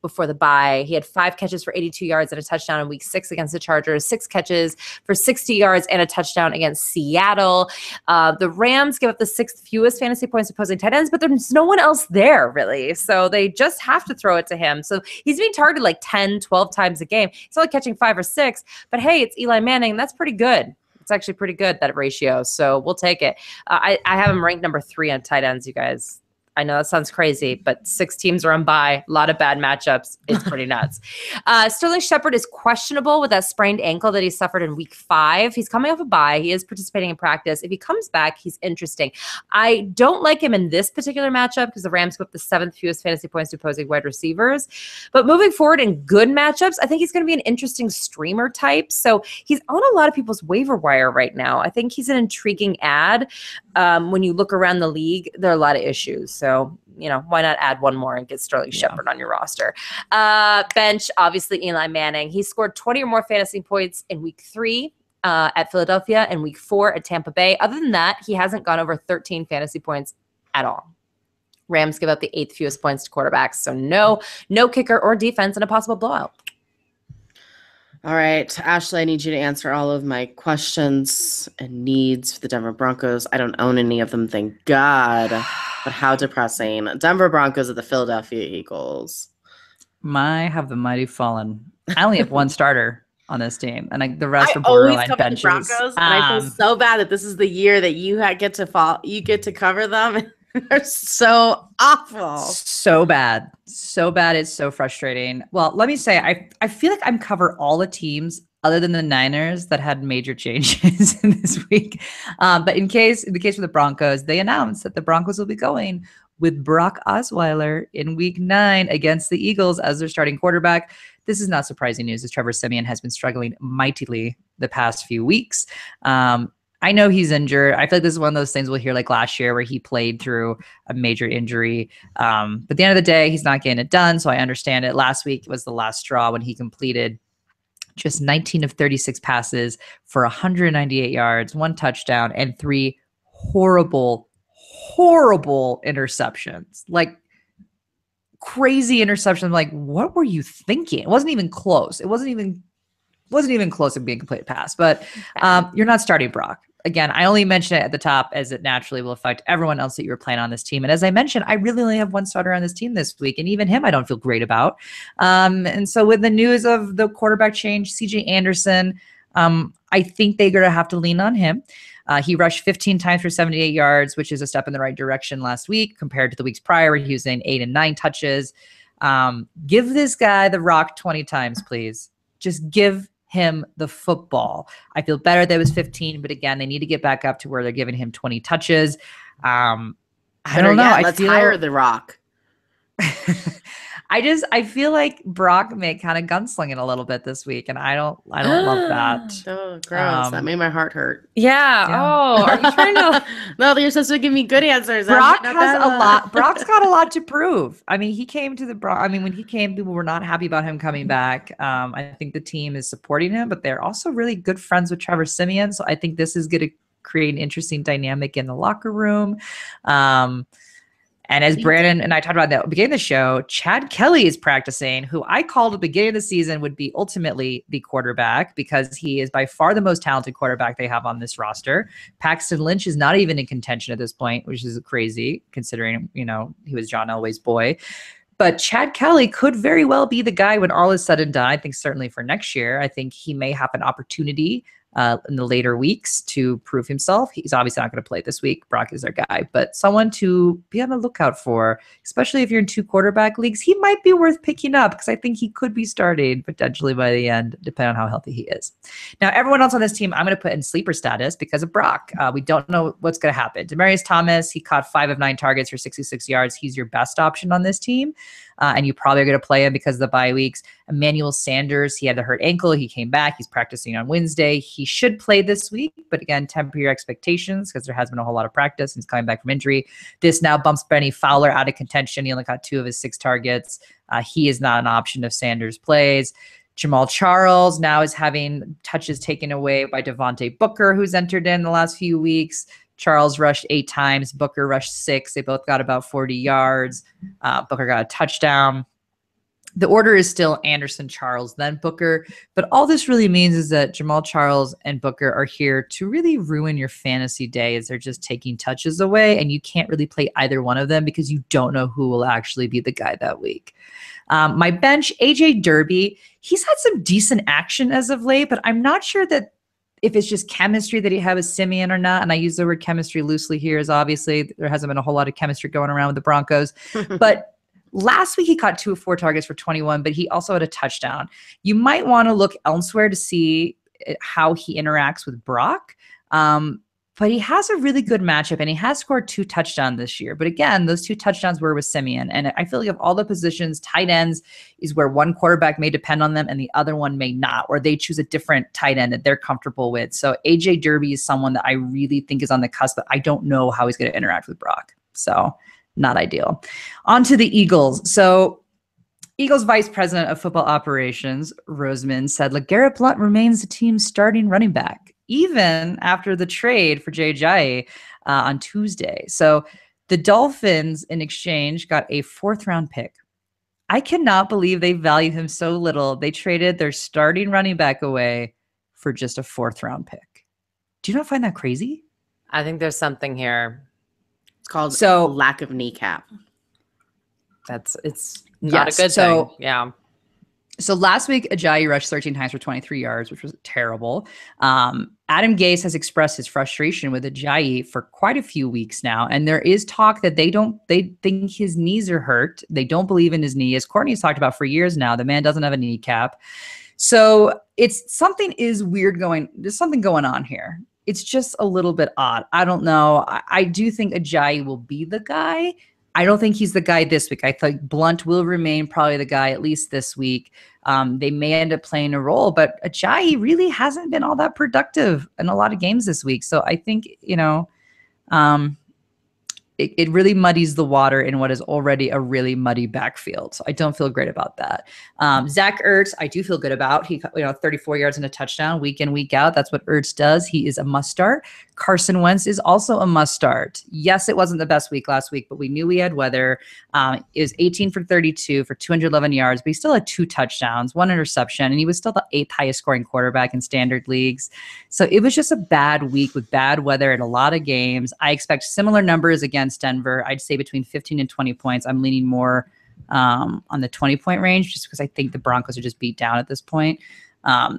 Before the bye, he had 5 catches for 82 yards and a touchdown in week 6 against the Chargers, 6 catches for 60 yards and a touchdown against Seattle. The Rams give up the 6th fewest fantasy points opposing tight ends, but there's no one else there really. So they just have to throw it to him. So he's being targeted like 10, 12 times a game. He's only catching 5 or 6, but hey, it's Eli Manning. That's pretty good. It's actually pretty good, that ratio. So we'll take it. I have him ranked number 3 on tight ends, you guys. I know that sounds crazy, but 6 teams are on bye. A lot of bad matchups. It's pretty nuts. Sterling Shepard is questionable with that sprained ankle that he suffered in week 5. He's coming off a bye. He is participating in practice. If he comes back, he's interesting. I don't like him in this particular matchup because the Rams give up the 7th fewest fantasy points to opposing wide receivers. But moving forward in good matchups, I think he's going to be an interesting streamer type. So he's on a lot of people's waiver wire right now. I think he's an intriguing ad. When you look around the league, there are a lot of issues. So, why not add one more and get Sterling Shepard on your roster? Bench, obviously, Eli Manning. He scored 20 or more fantasy points in week 3 at Philadelphia and week 4 at Tampa Bay. Other than that, he hasn't gone over 13 fantasy points at all. Rams give up the 8th fewest points to quarterbacks. So no kicker or defense in a possible blowout. All right, Ashley, I need you to answer all of my questions and needs for the Denver Broncos. I don't own any of them, thank God. But how depressing. Denver Broncos are the Philadelphia Eagles. Have the mighty fallen. I only have one starter on this team, and the rest are borderline benches. Broncos, and I feel so bad that this is the year that you get to cover them. They're so awful. So bad. It's so frustrating. Well, let me say, I feel like I'm covered all the teams other than the Niners that had major changes in this week. But in the case of the Broncos, they announced that the Broncos will be going with Brock Osweiler in week 9 against the Eagles as their starting quarterback. This is not surprising news as Trevor Siemian has been struggling mightily the past few weeks. I know he's injured. I feel like this is one of those things we'll hear like last year where he played through a major injury. But at the end of the day, he's not getting it done. So I understand it. Last week was the last straw when he completed just 19 of 36 passes for 198 yards, 1 touchdown, and 3 horrible interceptions. Like crazy interceptions. Like, what were you thinking? It wasn't even close. It wasn't even close to being a complete pass. But you're not starting Brock. Again, I only mention it at the top as it naturally will affect everyone else that you were playing on this team. And as I mentioned, I really only have one starter on this team this week. And even him, I don't feel great about. And so with the news of the quarterback change, CJ Anderson, I think they're going to have to lean on him. He rushed 15 times for 78 yards, which is a step in the right direction last week compared to the weeks prior where he was in 8 and 9 touches. Give this guy the rock 20 times, please. Just give him the football. I feel better that it was 15, but again, they need to get back up to where they're giving him 20 touches. I don't know. Let's hire the Rock. I feel like Brock may kind of gunsling it a little bit this week, and I don't love that. Oh, gross! That made my heart hurt. Yeah. Oh, are you trying to? No, you're supposed to give me good answers. Brock has a lot. Brock's got a lot to prove. I mean, he came to when he came, people were not happy about him coming back. I think the team is supporting him, but they're also really good friends with Trevor Siemian. So I think this is going to create an interesting dynamic in the locker room. And as Brandon and I talked about at the beginning of the show, Chad Kelly is practicing, who I called at the beginning of the season would be ultimately the quarterback because he is by far the most talented quarterback they have on this roster. Paxton Lynch is not even in contention at this point, which is crazy considering, he was John Elway's boy. But Chad Kelly could very well be the guy when all is said and done. I think certainly for next year, I think he may have an opportunity in the later weeks to prove himself. He's obviously not going to play this week. Brock is their guy, but someone to be on the lookout for, especially if you're in 2 quarterback leagues, he might be worth picking up because I think he could be starting potentially by the end, depending on how healthy he is. Now, everyone else on this team, I'm going to put in sleeper status because of Brock. We don't know what's going to happen. Demaryius Thomas, he caught 5 of 9 targets for 66 yards. He's your best option on this team. and you probably are going to play him because of the bye weeks. Emmanuel Sanders, he had the hurt ankle. He came back. He's practicing on Wednesday. He should play this week, but again, temper your expectations because there has been a whole lot of practice and he's coming back from injury. This now bumps Benny Fowler out of contention. He only got 2 of his 6 targets. He is not an option if Sanders plays. Jamal Charles now is having touches taken away by Devontae Booker, who's entered in the last few weeks. Charles rushed 8 times. Booker rushed 6. They both got about 40 yards. Booker got a touchdown. The order is still Anderson, Charles, then Booker. But all this really means is that Jamal Charles and Booker are here to really ruin your fantasy day as they're just taking touches away. And you can't really play either one of them because you don't know who will actually be the guy that week. My bench, AJ Derby, he's had some decent action as of late, but I'm not sure that if it's just chemistry that he had with Simeon or not. And I use the word chemistry loosely here, as obviously there hasn't been a whole lot of chemistry going around with the Broncos. But last week he caught 2 of 4 targets for 21, but he also had a touchdown. You might want to look elsewhere to see how he interacts with Brock. But he has a really good matchup, and he has scored 2 touchdowns this year. But again, those 2 touchdowns were with Simeon. And I feel like of all the positions, tight ends is where one quarterback may depend on them and the other one may not, or they choose a different tight end that they're comfortable with. So AJ Derby is someone that I really think is on the cusp, but I don't know how he's going to interact with Brock. So not ideal. On to the Eagles. So Eagles Vice President of Football Operations, Roseman, said Legarrette Blount remains the team's starting running back, even after the trade for Jay Ajayi on Tuesday. So the Dolphins, in exchange, got a 4th-round pick. I cannot believe they value him so little. They traded their starting running back away for just a 4th-round pick. Do you not find that crazy? I think there's something here. It's called lack of kneecap. It's not a good thing. Yeah. So last week, Ajayi rushed 13 times for 23 yards, which was terrible. Adam Gase has expressed his frustration with Ajayi for quite a few weeks now. And there is talk that they think his knees are hurt. They don't believe in his knee. As Courtney's talked about for years now, the man doesn't have a kneecap. So there's something going on here. It's just a little bit odd. I don't know. I do think Ajayi will be the guy. I don't think he's the guy this week. I think Blount will remain probably the guy at least this week. They may end up playing a role, but Ajayi really hasn't been all that productive in a lot of games this week. So I think, it really muddies the water in what is already a really muddy backfield. So I don't feel great about that. Zach Ertz, I do feel good about. He, 34 yards and a touchdown week in, week out. That's what Ertz does. He is a must start. Carson Wentz is also a must start. Yes, it wasn't the best week last week, but we knew we had weather. It was 18 for 32 for 211 yards, but he still had 2 touchdowns, 1 interception, and he was still the 8th highest scoring quarterback in standard leagues. So it was just a bad week with bad weather in a lot of games. I expect similar numbers against Denver. I'd say between 15 and 20 points. I'm leaning more on the 20-point range just because I think the Broncos are just beat down at this point.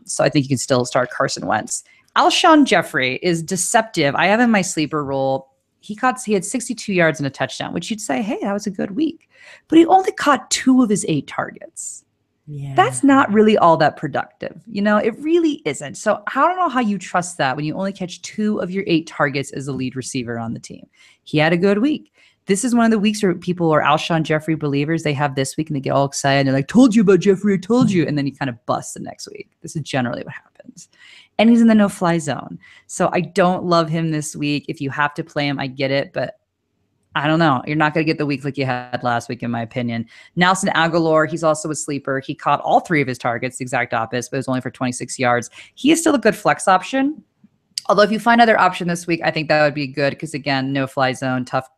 So I think you can still start Carson Wentz. Alshon Jeffrey is deceptive. I have him in my sleeper role. He had 62 yards and a touchdown, which you'd say, hey, that was a good week. But he only caught 2 of his 8 targets. Yeah. That's not really all that productive. It really isn't. So I don't know how you trust that when you only catch 2 of your 8 targets as the lead receiver on the team. He had a good week. This is one of the weeks where people are Alshon Jeffrey believers. They have this week and they get all excited. They're like, told you about Jeffrey, I told you. And then he kind of busts the next week. This is generally what happens. And he's in the no-fly zone. So I don't love him this week. If you have to play him, I get it. But I don't know. You're not going to get the week like you had last week, in my opinion. Nelson Aguilar, he's also a sleeper. He caught all 3 of his targets, the exact opposite, but it was only for 26 yards. He is still a good flex option. Although if you find another option this week, I think that would be good because, again, no-fly zone, tough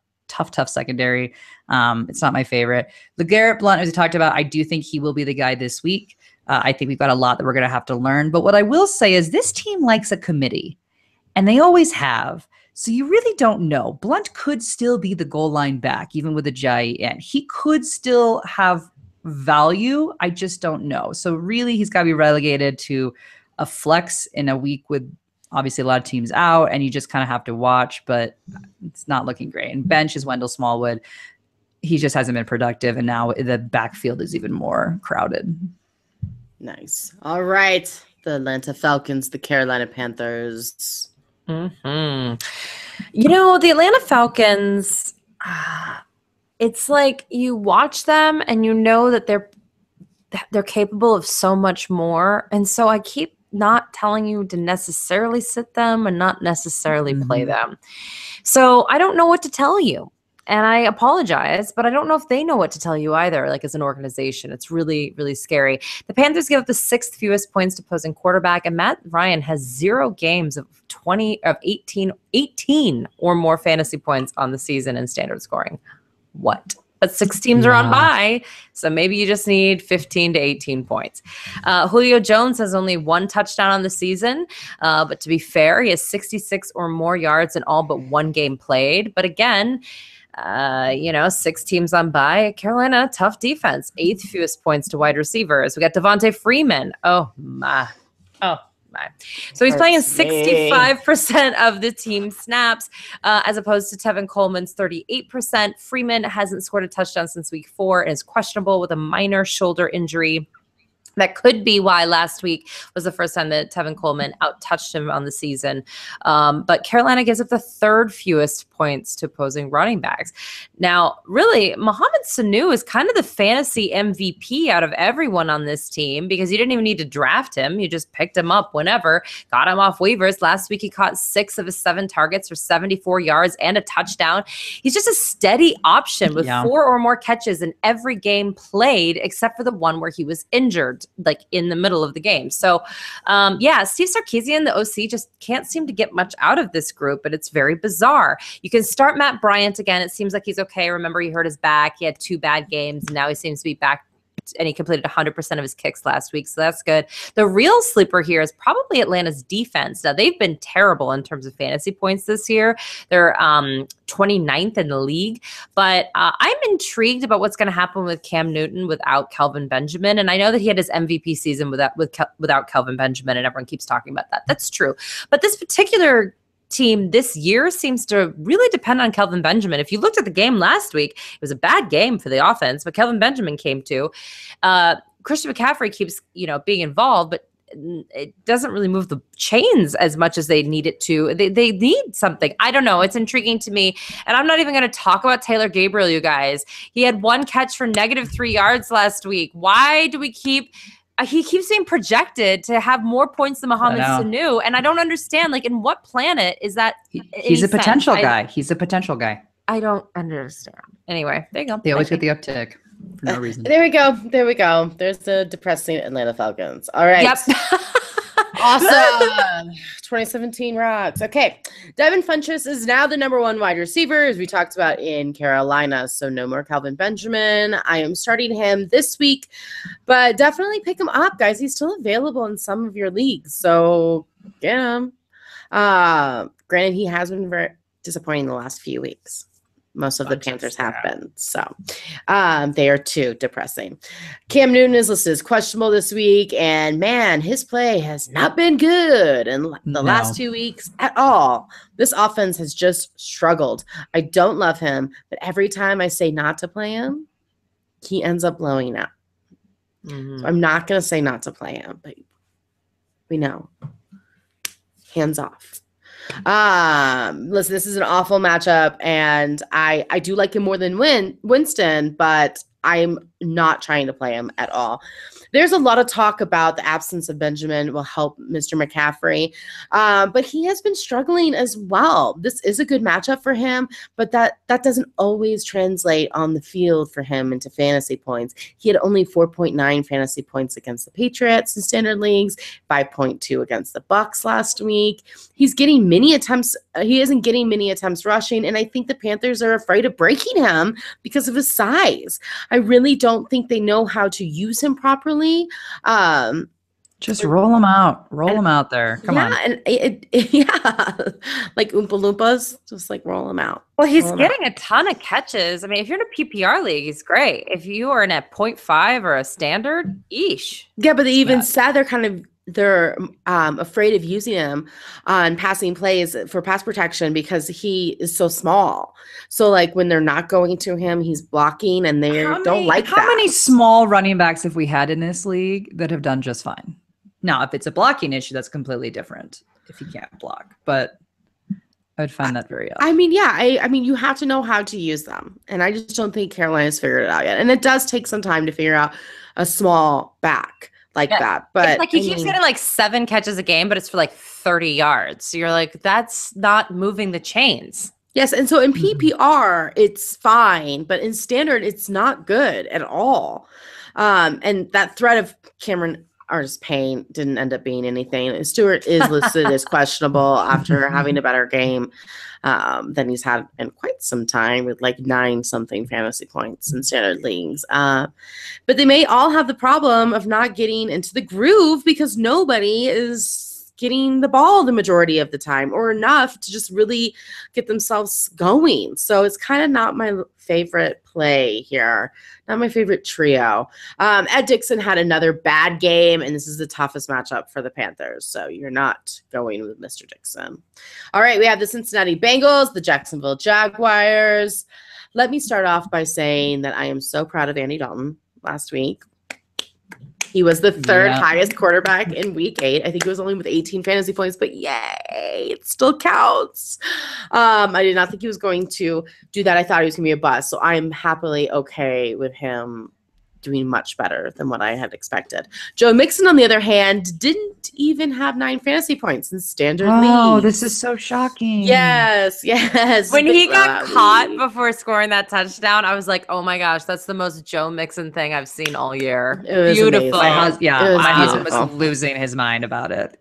secondary. It's not my favorite. Legarrette Blount, as we talked about, I do think he will be the guy this week. I think we've got a lot that we're going to have to learn. But what I will say is this team likes a committee, and they always have. So you really don't know. Blount could still be the goal line back, even with Ajayi in. He could still have value. I just don't know. So really, he's got to be relegated to a flex in a week with obviously a lot of teams out, and you just kind of have to watch, but it's not looking great. And bench is Wendell Smallwood. He just hasn't been productive, and now the backfield is even more crowded. Nice. All right. The Atlanta Falcons, the Carolina Panthers. Mm-hmm. The Atlanta Falcons, it's like you watch them and you know that they're capable of so much more. And so I keep not telling you to necessarily sit them and not necessarily play them. So I don't know what to tell you. And I apologize, but I don't know if they know what to tell you either, like as an organization. It's really, really scary. The Panthers give up the 6th fewest points to opposing quarterback, and Matt Ryan has 0 games of 18 or more fantasy points on the season in standard scoring. What? But 6 teams are on bye, so maybe you just need 15 to 18 points. Julio Jones has only 1 touchdown on the season, but to be fair, he has 66 or more yards in all but 1 game played. But again, 6 teams on bye. Carolina, tough defense. 8th fewest points to wide receivers. We got Devonta Freeman. Oh my. So he's playing 65% of the team snaps, as opposed to Tevin Coleman's 38%. Freeman hasn't scored a touchdown since week 4 and is questionable with a minor shoulder injury. That could be why last week was the first time that Tevin Coleman out-touched him on the season. But Carolina gives up the 3rd fewest points to opposing running backs. Now, really, Mohamed Sanu is kind of the fantasy MVP out of everyone on this team because you didn't even need to draft him. You just picked him up whenever, got him off waivers. Last week, he caught 6 of his 7 targets for 74 yards and a touchdown. He's just a steady option with 4 or more catches in every game played, except for the one where he was injured, like in the middle of the game. So, Steve Sarkisian, the OC, just can't seem to get much out of this group, but it's very bizarre. You can start Matt Bryant again. It seems like he's okay. Remember, he hurt his back. He had 2 bad games. Now he seems to be back, and he completed 100% of his kicks last week, so that's good. The real sleeper here is probably Atlanta's defense. Now, they've been terrible in terms of fantasy points this year. They're 29th in the league, but I'm intrigued about what's going to happen with Cam Newton without Kelvin Benjamin, and I know that he had his MVP season without Kelvin Benjamin, and everyone keeps talking about that. That's true, but this particular team this year seems to really depend on Kelvin Benjamin. If you looked at the game last week, it was a bad game for the offense, but Kelvin Benjamin came too. Christian McCaffrey keeps, being involved, but it doesn't really move the chains as much as they need it to. They need something. I don't know. It's intriguing to me. And I'm not even going to talk about Taylor Gabriel, you guys. He had 1 catch for -3 yards last week. Why do we keep... He keeps being projected to have more points than Mohamed Sanu, and I don't understand. Like, in what planet is that? He's a potential guy. He's a potential guy. I don't understand. Anyway, there you go. They always get the uptick for no reason. There we go. There's the depressing Atlanta Falcons. All right. Yep. Awesome. 2017 rocks. Okay. Devin Funchess is now the #1 wide receiver, as we talked about in Carolina. So no more Kelvin Benjamin. I am starting him this week, but definitely pick him up, guys. He's still available in some of your leagues. So get him. Granted, he has been very disappointing the last few weeks. Most of the Panthers have been. So they are too depressing. Cam Newton is listed as questionable this week. And man, his play has not been good in the last 2 weeks at all. This offense has just struggled. I don't love him, but every time I say not to play him, he ends up blowing out. So I'm not going to say not to play him, but we know. Hands off. Listen, this is an awful matchup, and I do like him more than Winston, but I'm not trying to play him at all. There's a lot of talk about the absence of Benjamin will help Mr. McCaffrey, but he has been struggling as well. This is a good matchup for him, but that doesn't always translate on the field for him into fantasy points. He had only 4.9 fantasy points against the Patriots in standard leagues, 5.2 against the Bucs last week. He's getting many attempts. He isn't getting many attempts rushing, and I think the Panthers are afraid of breaking him because of his size. I really don't think they know how to use him properly. Just roll him out. Roll him out there. Come on. And like Oompa Loompas, just like roll him out. Well, he's getting a ton of catches. I mean, if you're in a PPR league, he's great. If you are in a 0.5 or a standard, eesh. Yeah, but they even said they're afraid of using him on passing plays for pass protection because he is so small. So like when they're not going to him, he's blocking, and they don't like that. How many small running backs have we had in this league that have done just fine? Now, if it's a blocking issue, that's completely different if you can't block. But I would find that very odd. I mean, yeah, I mean, you have to know how to use them. And I just don't think Carolina's figured it out yet. And it does take some time to figure out a small back like that. But it's like he keeps getting like 7 catches a game, but it's for like 30 yards. So you're like, that's not moving the chains. Yes, and so in PPR, it's fine, but in standard, it's not good at all. And that threat of Cameron Payne didn't end up being anything. Stewart is listed as questionable after having a better game than he's had in quite some time, with like 9-something fantasy points in standard leagues. But they may all have the problem of not getting into the groove because nobody is getting the ball the majority of the time or enough to just really get themselves going. So it's kind of not my favorite play here, not my favorite trio. Ed Dixon had another bad game, and this is the toughest matchup for the Panthers. So you're not going with Mr. Dixon. All right, we have the Cincinnati Bengals, the Jacksonville Jaguars. Let me start off by saying that I am so proud of Andy Dalton last week. He was the third highest quarterback in week 8. I think it was only with 18 fantasy points, but yay, it still counts. I did not think he was going to do that. I thought he was going to be a bust. So I'm happily okay with him doing much better than what I had expected. Joe Mixon, on the other hand, didn't even have 9 fantasy points in standard leagues. Oh, this is so shocking. Yes. When he got caught before scoring that touchdown, I was like, oh my gosh, that's the most Joe Mixon thing I've seen all year. It was beautiful. My husband was losing his mind about it.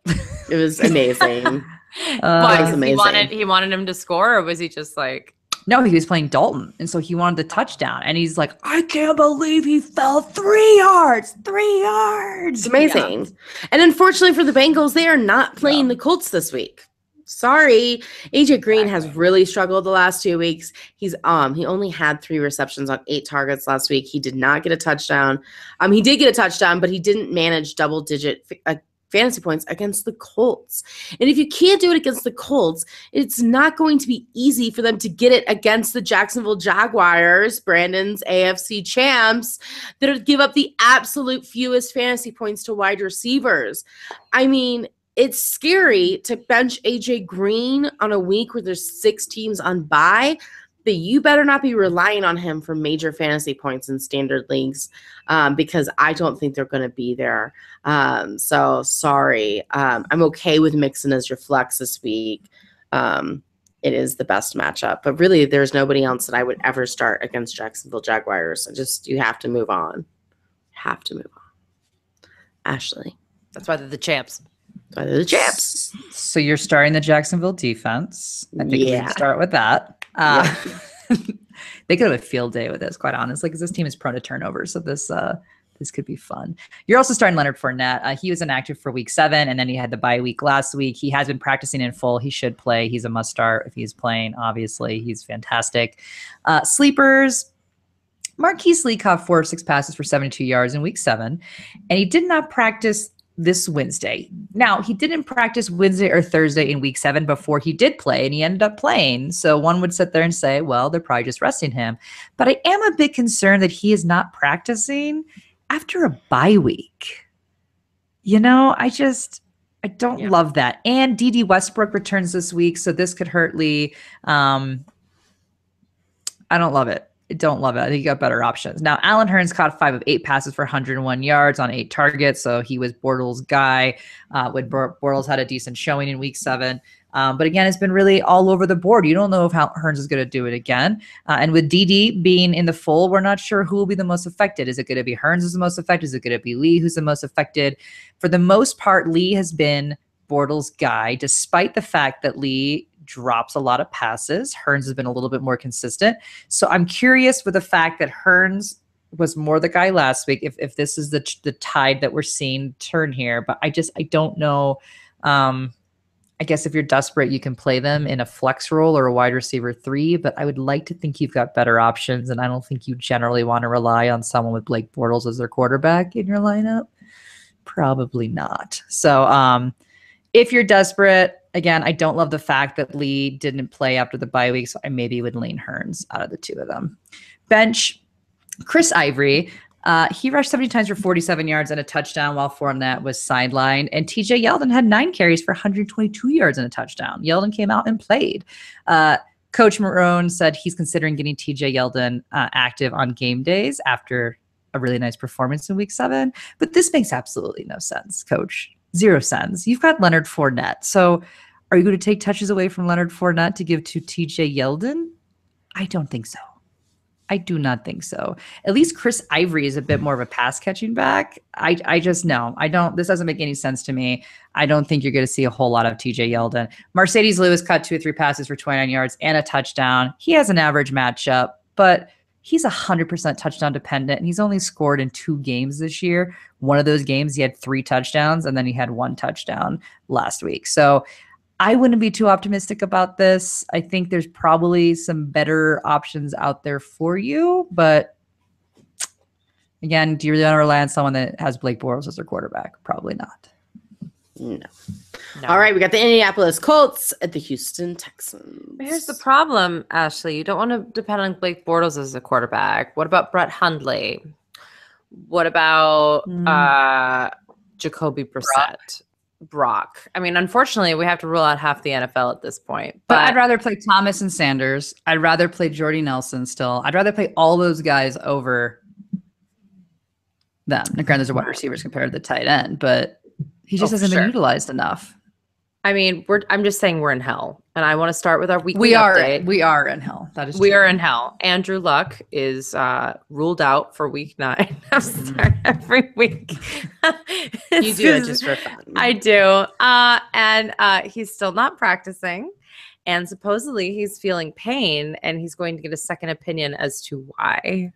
It was amazing. It was amazing. He wanted him to score, or was he just like... No, he was playing Dalton, and so he wanted the touchdown. And he's like, I can't believe he fell 3 yards. 3 yards. It's amazing. Yeah. And unfortunately for the Bengals, they are not playing the Colts this week. Sorry. AJ Green has really struggled the last 2 weeks. He only had 3 receptions on 8 targets last week. He did not get a touchdown. He did get a touchdown, but he didn't manage double-digit fantasy points against the Colts. And if you can't do it against the Colts, it's not going to be easy for them to get it against the Jacksonville Jaguars, Brandon's AFC champs, that give up the absolute fewest fantasy points to wide receivers. I mean, it's scary to bench AJ Green on a week where there's 6 teams on bye, but you better not be relying on him for major fantasy points in standard leagues because I don't think they're going to be there. So sorry. I'm okay with Mixon as your flex this week. It is the best matchup, but really there's nobody else that I would ever start against Jacksonville Jaguars. You have to move on. Ashley. That's why they're the champs. So you're starting the Jacksonville defense. I think we can start with that. They could have a field day with this, quite honestly, because this team is prone to turnover. So this could be fun. You're also starting Leonard Fournette. He was inactive for week 7, and then he had the bye week last week. He has been practicing in full. He should play. He's a must start if he's playing. Obviously, he's fantastic. Sleepers. Marquise Lee caught 4 of 6 passes for 72 yards in week 7, and he did not practice this Wednesday. Now, he didn't practice Wednesday or Thursday in week 7 before he did play, and he ended up playing. So one would sit there and say, well, they're probably just resting him. But I am a bit concerned that he is not practicing after a bye week. I don't love that. And D.D. Westbrook returns this week, so this could hurt Lee. I don't love it. I don't love it. I think you got better options. Now, Allen Hurns caught 5 of 8 passes for 101 yards on 8 targets, so he was Bortles' guy when Bortles had a decent showing in week 7. But again, it's been really all over the board. You don't know if Hurns is going to do it again. And with DD being in the fold, we're not sure who will be the most affected. Is it going to be Hurns who's the most affected? Is it going to be Lee who's the most affected? For the most part, Lee has been Bortles' guy, despite the fact that Lee drops a lot of passes. Hurns has been a little bit more consistent. So I'm curious with the fact that Hurns was more the guy last week, if this is the tide that we're seeing turn here. But I don't know. I guess if you're desperate, you can play them in a flex role or a wide receiver 3, but I would like to think you've got better options. And I don't think you generally want to rely on someone with Blake Bortles as their quarterback in your lineup. Probably not. So if you're desperate, again, I don't love the fact that Lee didn't play after the bye week, so I maybe would lean Hurns out of the 2 of them. Bench, Chris Ivery. He rushed 70 times for 47 yards and a touchdown while Fournette was sidelined. And TJ Yeldon had 9 carries for 122 yards and a touchdown. Yeldon came out and played. Coach Marone said he's considering getting TJ Yeldon active on game days after a really nice performance in week 7. But this makes absolutely no sense, Coach. 0 sense. You've got Leonard Fournette. So are you going to take touches away from Leonard Fournette to give to TJ Yeldon? I don't think so. I do not think so. At least Chris Ivery is a bit more of a pass catching back. I just know. I don't. This doesn't make any sense to me. I don't think you're going to see a whole lot of TJ Yeldon. Mercedes Lewis caught 2 or 3 passes for 29 yards and a touchdown. He has an average matchup, but he's 100% touchdown dependent, and he's only scored in 2 games this year. One of those games, he had 3 touchdowns, and then he had 1 touchdown last week. So I wouldn't be too optimistic about this. I think there's probably some better options out there for you, but again, do you really want to rely on someone that has Blake Bortles as their quarterback? Probably not. No. All right, we got the Indianapolis Colts at the Houston Texans. Here's the problem, Ashley. You don't want to depend on Blake Bortles as a quarterback. What about Brett Hundley? What about Jacoby Brissett? Brock. I mean, unfortunately, we have to rule out half the NFL at this point. But I'd rather play Thomas and Sanders. I'd rather play Jordy Nelson still. I'd rather play all those guys over them. And granted, there's a wide receivers compared to the tight end, but he just hasn't been utilized enough. I mean, I'm just saying we're in hell. And I want to start with our weekly update. We are in hell. That is true. We are in hell. Andrew Luck is ruled out for week 9. I'm sorry, every week. You do it just for fun. I do. And he's still not practicing. And supposedly he's feeling pain, and he's going to get a second opinion as to why.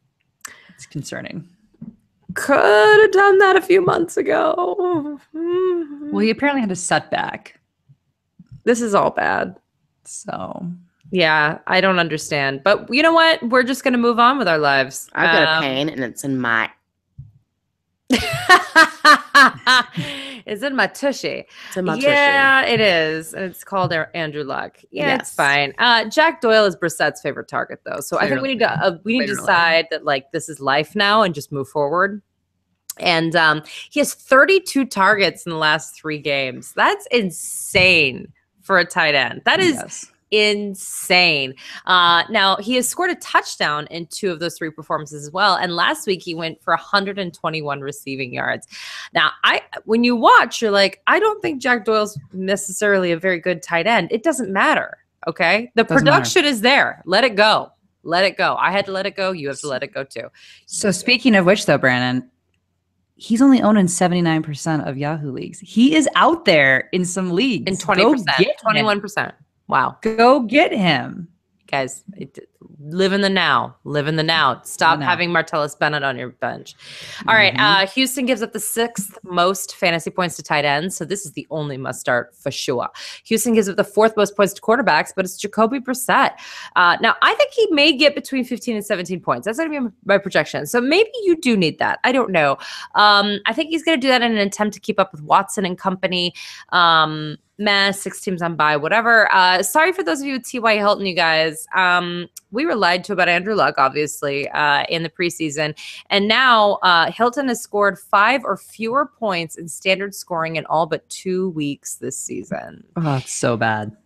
It's concerning. Could have done that a few months ago. Well, he apparently had a setback. This is all bad. So, yeah, I don't understand. But you know what? We're just going to move on with our lives. I've got a pain, and it's in my... It's in my tushy. It's in my tushy. Yeah, it is. And it's called Andrew Luck. Yeah, Yes. It's fine. Jack Doyle is Brissett's favorite target, though. So I think we need to decide that, like, this is life now and just move forward. And he has 32 targets in the last 3 games. That's insane for a tight end. That is insane. Now, he has scored a touchdown in 2 of those 3 performances as well. And last week, he went for 121 receiving yards. Now, when you watch, you're like, I don't think Jack Doyle's necessarily a very good tight end. It doesn't matter, okay? The production is there. Let it go. Let it go. I had to let it go. You have to let it go, too. So speaking of which, though, Brandon, he's only owned in 79% of Yahoo leagues. He is out there in some leagues. In 20%, 21%. Wow. Go get him. Guys, live in the now. Live in the now. Stop having Martellus Bennett on your bench. All right. Houston gives up the 6th most fantasy points to tight ends. So this is the only must start for sure. Houston gives up the 4th most points to quarterbacks, but it's Jacoby Brissett. Now, I think he may get between 15 and 17 points. That's going to be my projection. So maybe you do need that. I don't know. I think he's going to do that in an attempt to keep up with Watson and company. 6 teams on bye, whatever. Sorry for those of you with T.Y. Hilton, you guys. We were lied to about Andrew Luck, obviously, in the preseason. And now Hilton has scored 5 or fewer points in standard scoring in all but 2 weeks this season. Oh, it's so bad.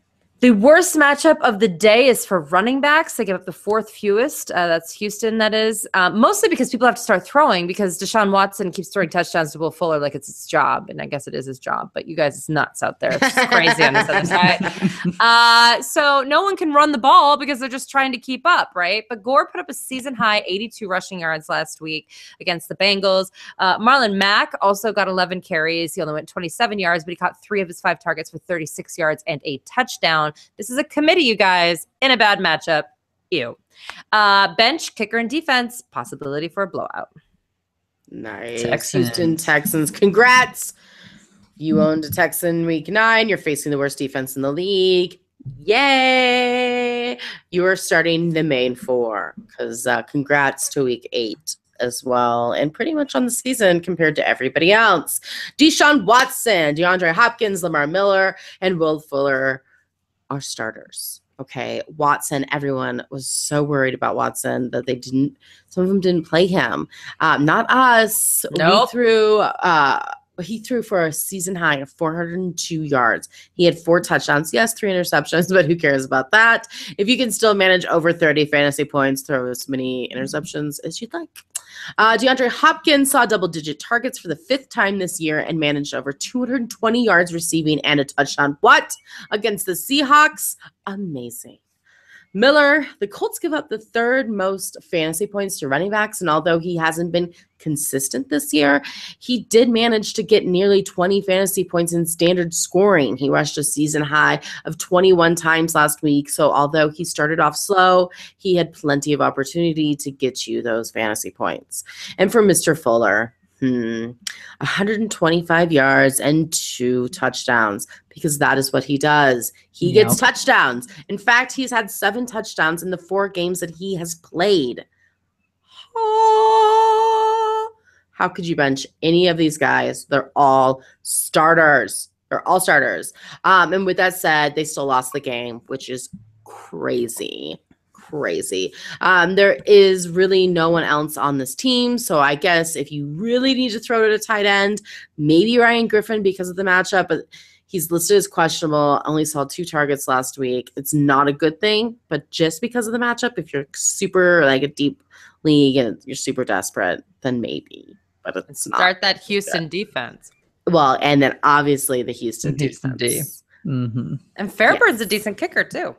The worst matchup of the day is for running backs. They give up the 4th fewest. That's Houston, that is. Mostly because people have to start throwing because Deshaun Watson keeps throwing touchdowns to Will Fuller like it's his job. And I guess it is his job. But you guys, it's nuts out there. It's just crazy on this other side. So no one can run the ball because they're just trying to keep up, right? But Gore put up a season-high 82 rushing yards last week against the Bengals. Marlon Mack also got 11 carries. He only went 27 yards, but he caught 3 of his 5 targets for 36 yards and a touchdown. This is a committee, you guys, in a bad matchup. Ew. Bench, kicker, and defense. Possibility for a blowout. Nice. Houston Texans. Congrats. You owned a Texan week 9. You're facing the worst defense in the league. Yay. You are starting the main 4 because congrats to week 8 as well, and pretty much on the season compared to everybody else. Deshaun Watson, DeAndre Hopkins, Lamar Miller, and Will Fuller are starters Okay, Watson, everyone was so worried about Watson that some of them didn't play him. Not us. Nope. He threw for a season high of 402 yards. He had 4 touchdowns. Yes, 3 interceptions, but who cares about that? If you can still manage over 30 fantasy points, throw as many interceptions as you'd like. DeAndre Hopkins saw double-digit targets for the 5th time this year and managed over 220 yards receiving and a touchdown. What? Against the Seahawks? Amazing. Miller, the Colts give up the 3rd most fantasy points to running backs, and although he hasn't been consistent this year, he did manage to get nearly 20 fantasy points in standard scoring. He rushed a season high of 21 times last week, so although he started off slow, he had plenty of opportunity to get you those fantasy points. And for Mr. Fuller, 125 yards and 2 touchdowns, because that is what he does. He gets touchdowns. In fact, he's had 7 touchdowns in the 4 games that he has played. How could you bench any of these guys? They're all starters. And with that said, they still lost the game, which is crazy. There is really no one else on this team. So I guess if you really need to throw it at a tight end, maybe Ryan Griffin because of the matchup, but he's listed as questionable. Only saw 2 targets last week. It's not a good thing, but just because of the matchup, if you're super like a deep league and you're super desperate, then maybe. But it's not. Start that Houston defense. Well, and then obviously the Houston defense. Mm-hmm. And Fairbairn's a decent kicker too.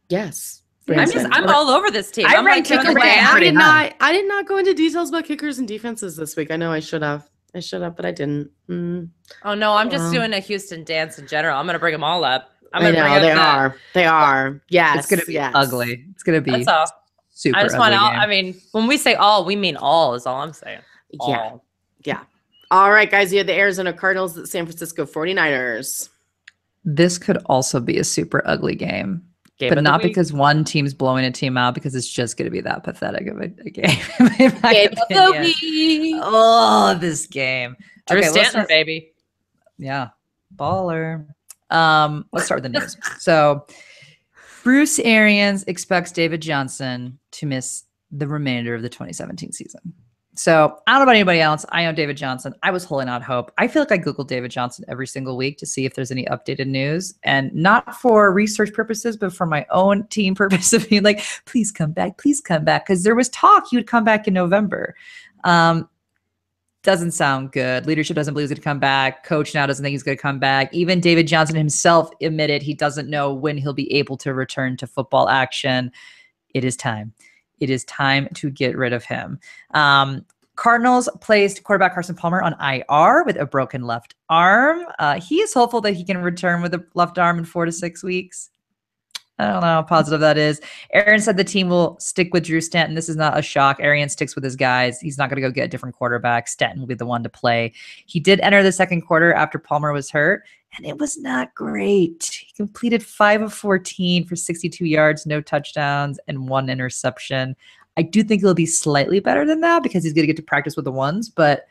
Yes. I'm all over this team. I ranked kicker I did not go into details about kickers and defenses this week. I know I should have, but I didn't. Oh no, I'm just doing a Houston dance in general. I'm gonna bring them all up. They are. Yes, it's gonna be ugly. It's gonna be super. I just want all. I mean, when we say all, we mean all. Is all I'm saying. All. Yeah. All right, guys. You have the Arizona Cardinals, the San Francisco 49ers. This could also be a super ugly game. But not because one team's blowing a team out, because it's just going to be that pathetic of a game. Game of the week. Oh, this game. Drew Stanton, baby. Yeah. Baller. Let's start with the news. So Bruce Arians expects David Johnson to miss the remainder of the 2017 season. So I don't know about anybody else. I know David Johnson. I was holding out hope. I feel like I Google David Johnson every single week to see if there's any updated news, and not for research purposes, but for my own team purpose of being like, please come back. Because there was talk he would come back in November. Doesn't sound good. Leadership doesn't believe he's going to come back. Coach now doesn't think he's going to come back. Even David Johnson himself admitted he doesn't know when he'll be able to return to football action. It is time. It is time to get rid of him. Cardinals placed quarterback Carson Palmer on IR with a broken left arm. He is hopeful that he can return with a left arm in 4 to 6 weeks. I don't know how positive that is. Aaron said the team will stick with Drew Stanton. This is not a shock. Arian sticks with his guys. He's not going to go get a different quarterback. Stanton will be the one to play. He did enter the second quarter after Palmer was hurt, and it was not great. He completed 5 of 14 for 62 yards, no touchdowns, and 1 interception. I do think he'll be slightly better than that because he's going to get to practice with the ones, but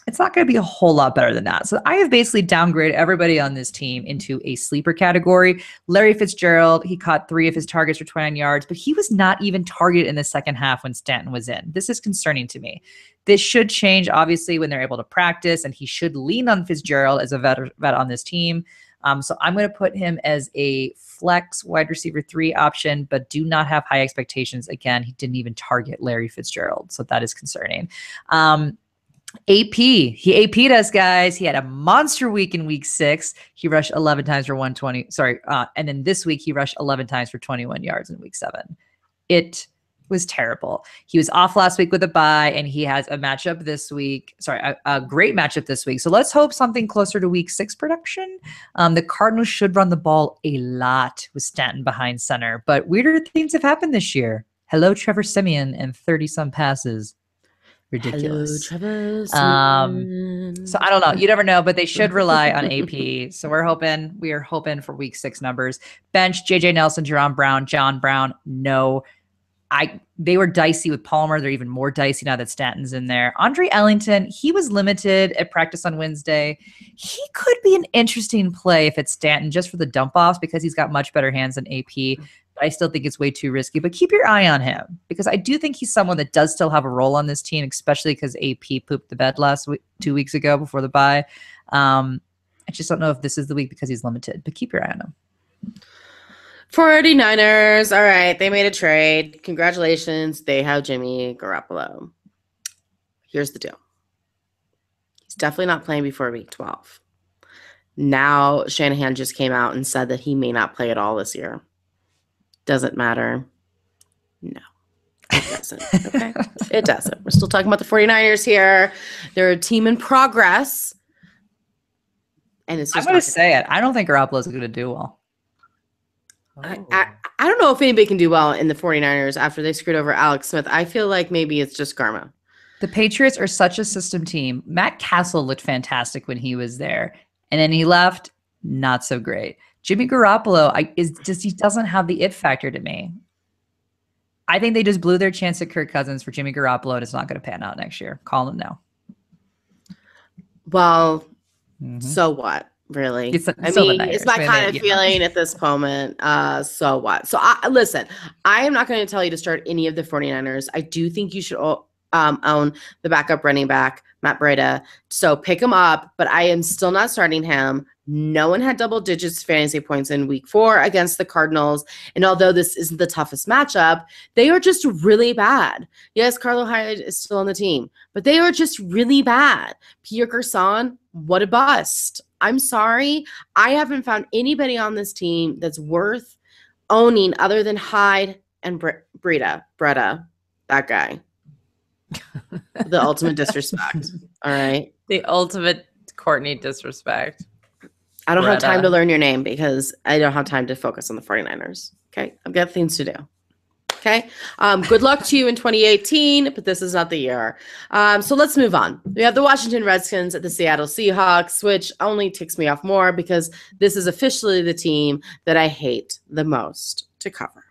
it's not going to be a whole lot better than that. So I have basically downgraded everybody on this team into a sleeper category. Larry Fitzgerald, he caught 3 of his targets for 29 yards, but he was not even targeted in the second half when Stanton was in. This is concerning to me. This should change, obviously, when they're able to practice, and he should lean on Fitzgerald as a vet on this team. So I'm going to put him as a flex wide receiver 3 option, but do not have high expectations. Again, he didn't even target Larry Fitzgerald, so that is concerning. AP. He AP'd us, guys. He had a monster week in week 6. He rushed 11 times for 120. And then this week he rushed 11 times for 21 yards in week 7. It was terrible. He was off last week with a bye, and he has a matchup this week. A great matchup this week. So let's hope something closer to week 6 production. The Cardinals should run the ball a lot with Stanton behind center, but weirder things have happened this year. Hello, Trevor Siemian, and 30-some passes. Ridiculous. Hello, so I don't know. You never know, but they should rely on AP. So we are hoping for week 6 numbers. Bench, JJ Nelson, John Brown, no They were dicey with Palmer. They're even more dicey now that Stanton's in there. Andre Ellington, he was limited at practice on Wednesday. He could be an interesting play if it's Stanton, just for the dump-offs, because he's got much better hands than AP. But I still think it's way too risky. But keep your eye on him, because I do think he's someone that does still have a role on this team, especially because AP pooped the bed 2 weeks ago before the bye. I just don't know if this is the week because he's limited. But keep your eye on him. 49ers. All right. They made a trade. Congratulations. They have Jimmy Garoppolo. Here's the deal. He's definitely not playing before week 12. Now Shanahan just came out and said that he may not play at all this year. Doesn't matter. No, it doesn't. Okay. It doesn't. We're still talking about the 49ers here. They're a team in progress. And it's just I'm going to say it. I don't think Garoppolo's going to do well. I don't know if anybody can do well in the 49ers after they screwed over Alex Smith. I feel like maybe it's just karma. The Patriots are such a system team. Matt Castle looked fantastic when he was there. And then he left, not so great. Jimmy Garoppolo he doesn't have the it factor to me. I think they just blew their chance at Kirk Cousins for Jimmy Garoppolo, and it's not going to pan out next year. Call them now. Well, so what? Really? It's my kind of feeling at this moment. So what? So listen, I am not going to tell you to start any of the 49ers. I do think you should own the backup running back, Matt Breida. So pick him up, but I am still not starting him. No one had double digits fantasy points in week 4 against the Cardinals. And although this isn't the toughest matchup, they are just really bad. Yes, Carlo Hyde is still on the team, but they are just really bad. Pierre Garçon, what a bust. I'm sorry. I haven't found anybody on this team that's worth owning other than Hyde and Breida, that guy. The ultimate disrespect. All right. The ultimate Courtney disrespect. I don't have time to learn your name because I don't have time to focus on the 49ers. Okay. I've got things to do. Okay. Good luck to you in 2018, but this is not the year. So let's move on. We have the Washington Redskins at the Seattle Seahawks, which only ticks me off more because this is officially the team that I hate the most to cover.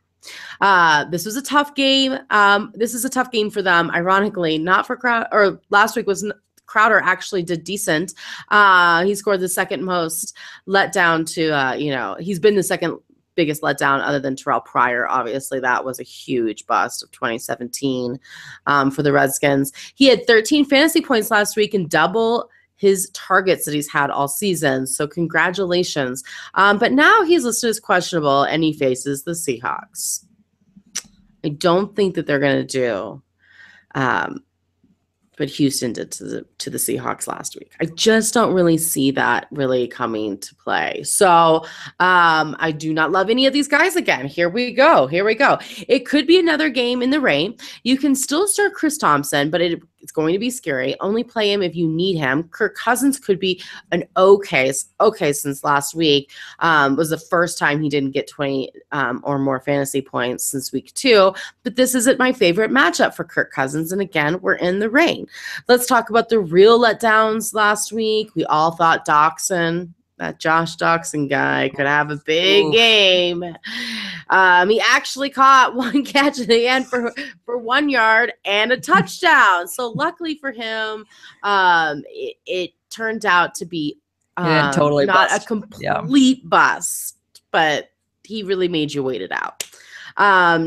This was a tough game. This is a tough game for them. Ironically, not for last week was Crowder actually did decent. He scored the second most letdown to, he's been the second biggest letdown other than Terrell Pryor. Obviously, that was a huge bust of 2017 for the Redskins. He had 13 fantasy points last week and double his targets that he's had all season. So congratulations. But now he's listed as questionable and he faces the Seahawks. I don't think that they're going to do but Houston did to the Seahawks last week. I just don't really see that really coming to play. So I do not love any of these guys again. Here we go. It could be another game in the rain. You can still start Chris Thompson, but it's going to be scary. Only play him if you need him. Kirk Cousins could be an okay since last week. Was the first time he didn't get 20 or more fantasy points since week 2. But this isn't my favorite matchup for Kirk Cousins. And again, we're in the rain. Let's talk about the real letdowns last week. We all thought Doxson, that Josh Doxson guy, could have a big game. He actually caught one catch at the end for 1 yard and a touchdown. So luckily for him, it turned out to be totally not bust. A complete bust, but he really made you wait it out.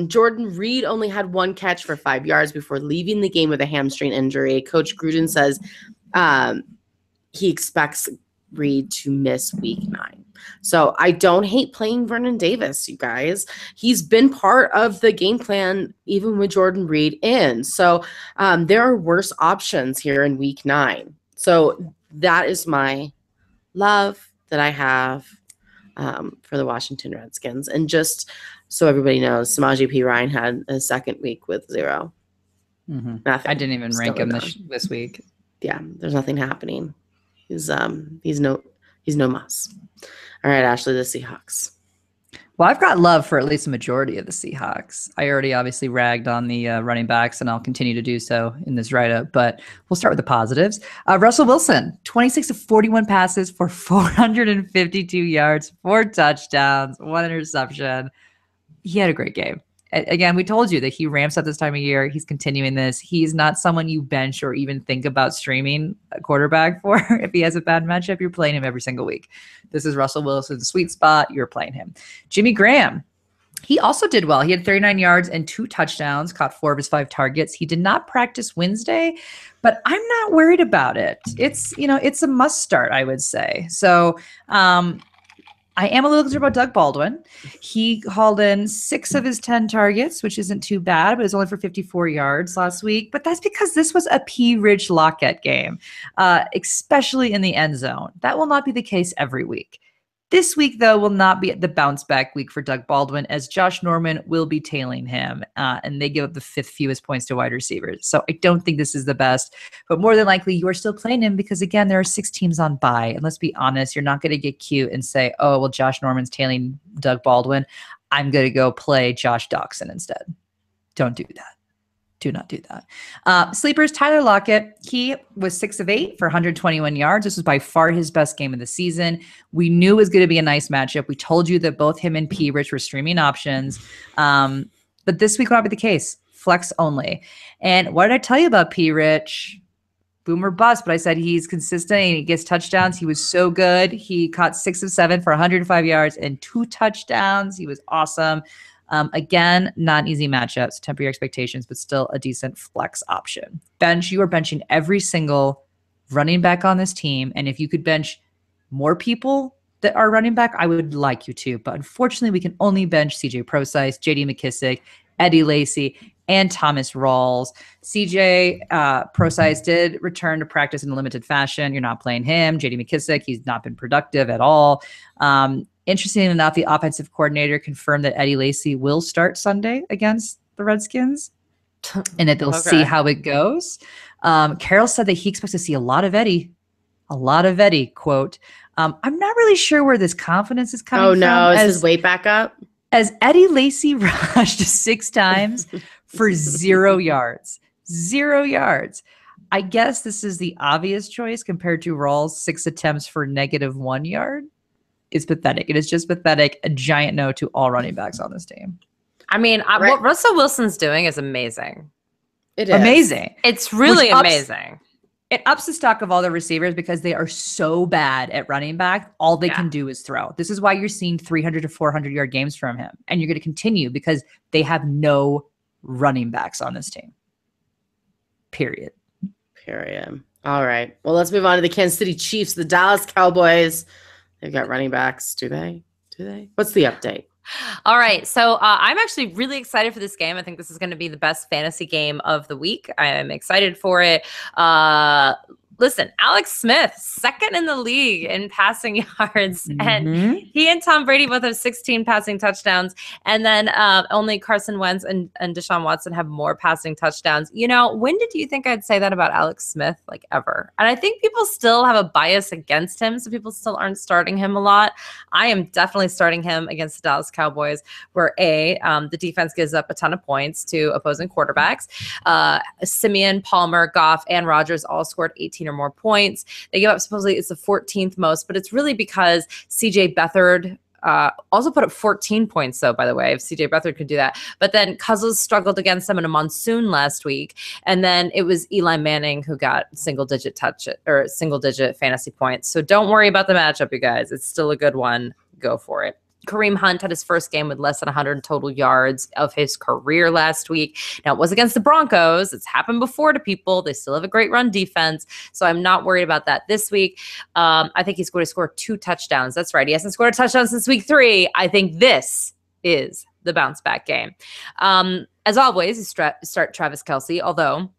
Jordan Reed only had 1 catch for 5 yards before leaving the game with a hamstring injury. Coach Gruden says he expects Reed to miss week 9. So I don't hate playing Vernon Davis, you guys. He's been part of the game plan even with Jordan Reed in. So there are worse options here in week 9. So that is my love that I have for the Washington Redskins. And just so everybody knows, Samaje Perine had a second week with 0. Mm-hmm. Nothing. I didn't even rank him this week. Yeah, there's nothing happening. He's no muss. All right, Ashley, the Seahawks. Well, I've got love for at least a majority of the Seahawks. I already obviously ragged on the running backs, and I'll continue to do so in this write-up, but we'll start with the positives. Russell Wilson, 26 of 41 passes for 452 yards, 4 touchdowns, 1 interception. He had a great game. Again, we told you that he ramps up this time of year. He's continuing this. He's not someone you bench or even think about streaming a quarterback for. If he has a bad matchup, you're playing him every single week. This is Russell Wilson's sweet spot. You're playing him. Jimmy Graham. He also did well. He had 39 yards and 2 touchdowns, caught 4 of his 5 targets. He did not practice Wednesday, but I'm not worried about it. It's a must start, I would say. So, I am a little concerned about Doug Baldwin. He hauled in 6 of his 10 targets, which isn't too bad, but it was only for 54 yards last week. But that's because this was a P-Ridge Lockett game, especially in the end zone. That will not be the case every week. This week, though, will not be the bounce back week for Doug Baldwin, as Josh Norman will be tailing him, and they give up the 5th fewest points to wide receivers. So I don't think this is the best, but more than likely you are still playing him because, again, there are 6 teams on bye. And let's be honest, you're not going to get cute and say, oh, well, Josh Norman's tailing Doug Baldwin. I'm going to go play Josh Doxson instead. Don't do that. Do not do that. Sleepers, Tyler Lockett. He was 6 of 8 for 121 yards. This was by far his best game of the season. We knew it was going to be a nice matchup. We told you that both him and P. Rich were streaming options. But this week will not be the case. Flex only. And what did I tell you about P. Rich? Boom or bust, but I said he's consistent and he gets touchdowns. He was so good. He caught 6 of 7 for 105 yards and 2 touchdowns. He was awesome. Again, not easy matchups, temper your expectations, but still a decent flex option. Bench, you are benching every single running back on this team. And if you could bench more people that are running back, I would like you to. But unfortunately, we can only bench CJ Prosise, JD McKissick, Eddie Lacy, and Thomas Rawls. CJ Prosise did return to practice in a limited fashion. You're not playing him. JD McKissick, he's not been productive at all. Interesting enough, the offensive coordinator confirmed that Eddie Lacy will start Sunday against the Redskins and that they'll see how it goes. Carroll said that he expects to see a lot of Eddie, quote. I'm not really sure where this confidence is coming from. Oh, no, is his weight back up? As Eddie Lacy rushed 6 times for 0 yards. 0 yards. I guess this is the obvious choice compared to Rawls' 6 attempts for -1 yard. It's pathetic. It is just pathetic. A giant no to all running backs on this team. I mean, what Russell Wilson's doing is amazing. It is. Amazing. It's really amazing. It ups the stock of all the receivers because they are so bad at running back. All they can do is throw. This is why you're seeing 300 to 400 yard games from him. And you're going to continue because they have no running backs on this team. Period. All right. Well, let's move on to the Kansas City Chiefs, the Dallas Cowboys. They've got running backs. Do they? What's the update? All right. So I'm actually really excited for this game. I think this is going to be the best fantasy game of the week. I am excited for it. Listen, Alex Smith, 2nd in the league in passing yards. Mm-hmm. And he and Tom Brady both have 16 passing touchdowns. And then only Carson Wentz and Deshaun Watson have more passing touchdowns. You know, when did you think I'd say that about Alex Smith? Like ever. And I think people still have a bias against him. So people still aren't starting him a lot. I am definitely starting him against the Dallas Cowboys, where the defense gives up a ton of points to opposing quarterbacks. Simeon, Palmer, Goff, and Rodgers all scored 18 or more points. They give up, supposedly it's the 14th most, but it's really because CJ Beathard also put up 14 points, though, by the way, if CJ Beathard could do that. But then Cousins struggled against them in a monsoon last week. And then it was Eli Manning who got single-digit fantasy points. So don't worry about the matchup, you guys. It's still a good one. Go for it. Kareem Hunt had his first game with less than 100 total yards of his career last week. Now, it was against the Broncos. It's happened before to people. They still have a great run defense, so I'm not worried about that this week. I think he's going to score 2 touchdowns. That's right. He hasn't scored a touchdown since week 3. I think this is the bounce-back game. As always, you start Travis Kelce, although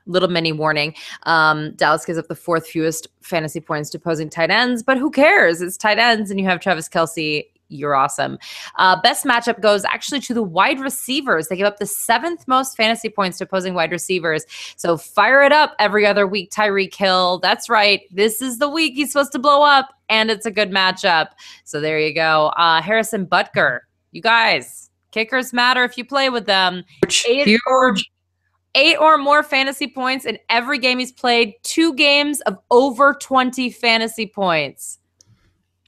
little mini warning. Dallas gives up the 4th fewest fantasy points to opposing tight ends, but who cares? It's tight ends and you have Travis Kelce. You're awesome. Best matchup goes actually to the wide receivers. They give up the 7th most fantasy points to opposing wide receivers. So fire it up every other week, Tyreke Hill. That's right. This is the week he's supposed to blow up, and it's a good matchup. So there you go. Harrison Butker. You guys, kickers matter if you play with them. 8 or more fantasy points in every game he's played. 2 games of over 20 fantasy points.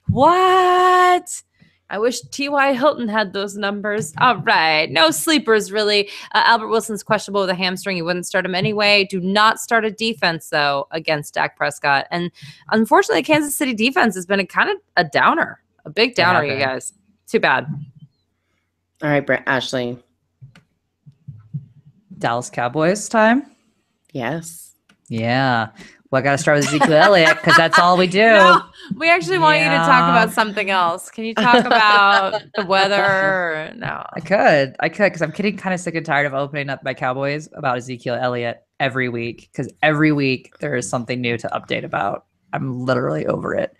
What? I wish T.Y. Hilton had those numbers. All right. No sleepers, really. Albert Wilson's questionable with a hamstring. You wouldn't start him anyway. Do not start a defense, though, against Dak Prescott. And unfortunately, Kansas City defense has been a downer. A big downer, you guys. Too bad. All right, Ashley. Dallas Cowboys time? Yes. Yeah. Well, I got to start with Ezekiel Elliott because that's all we do. No, we actually want you to talk about something else. Can you talk about the weather? No. I could because I'm getting kind of sick and tired of opening up my Cowboys about Ezekiel Elliott every week because every week there is something new to update about. I'm literally over it.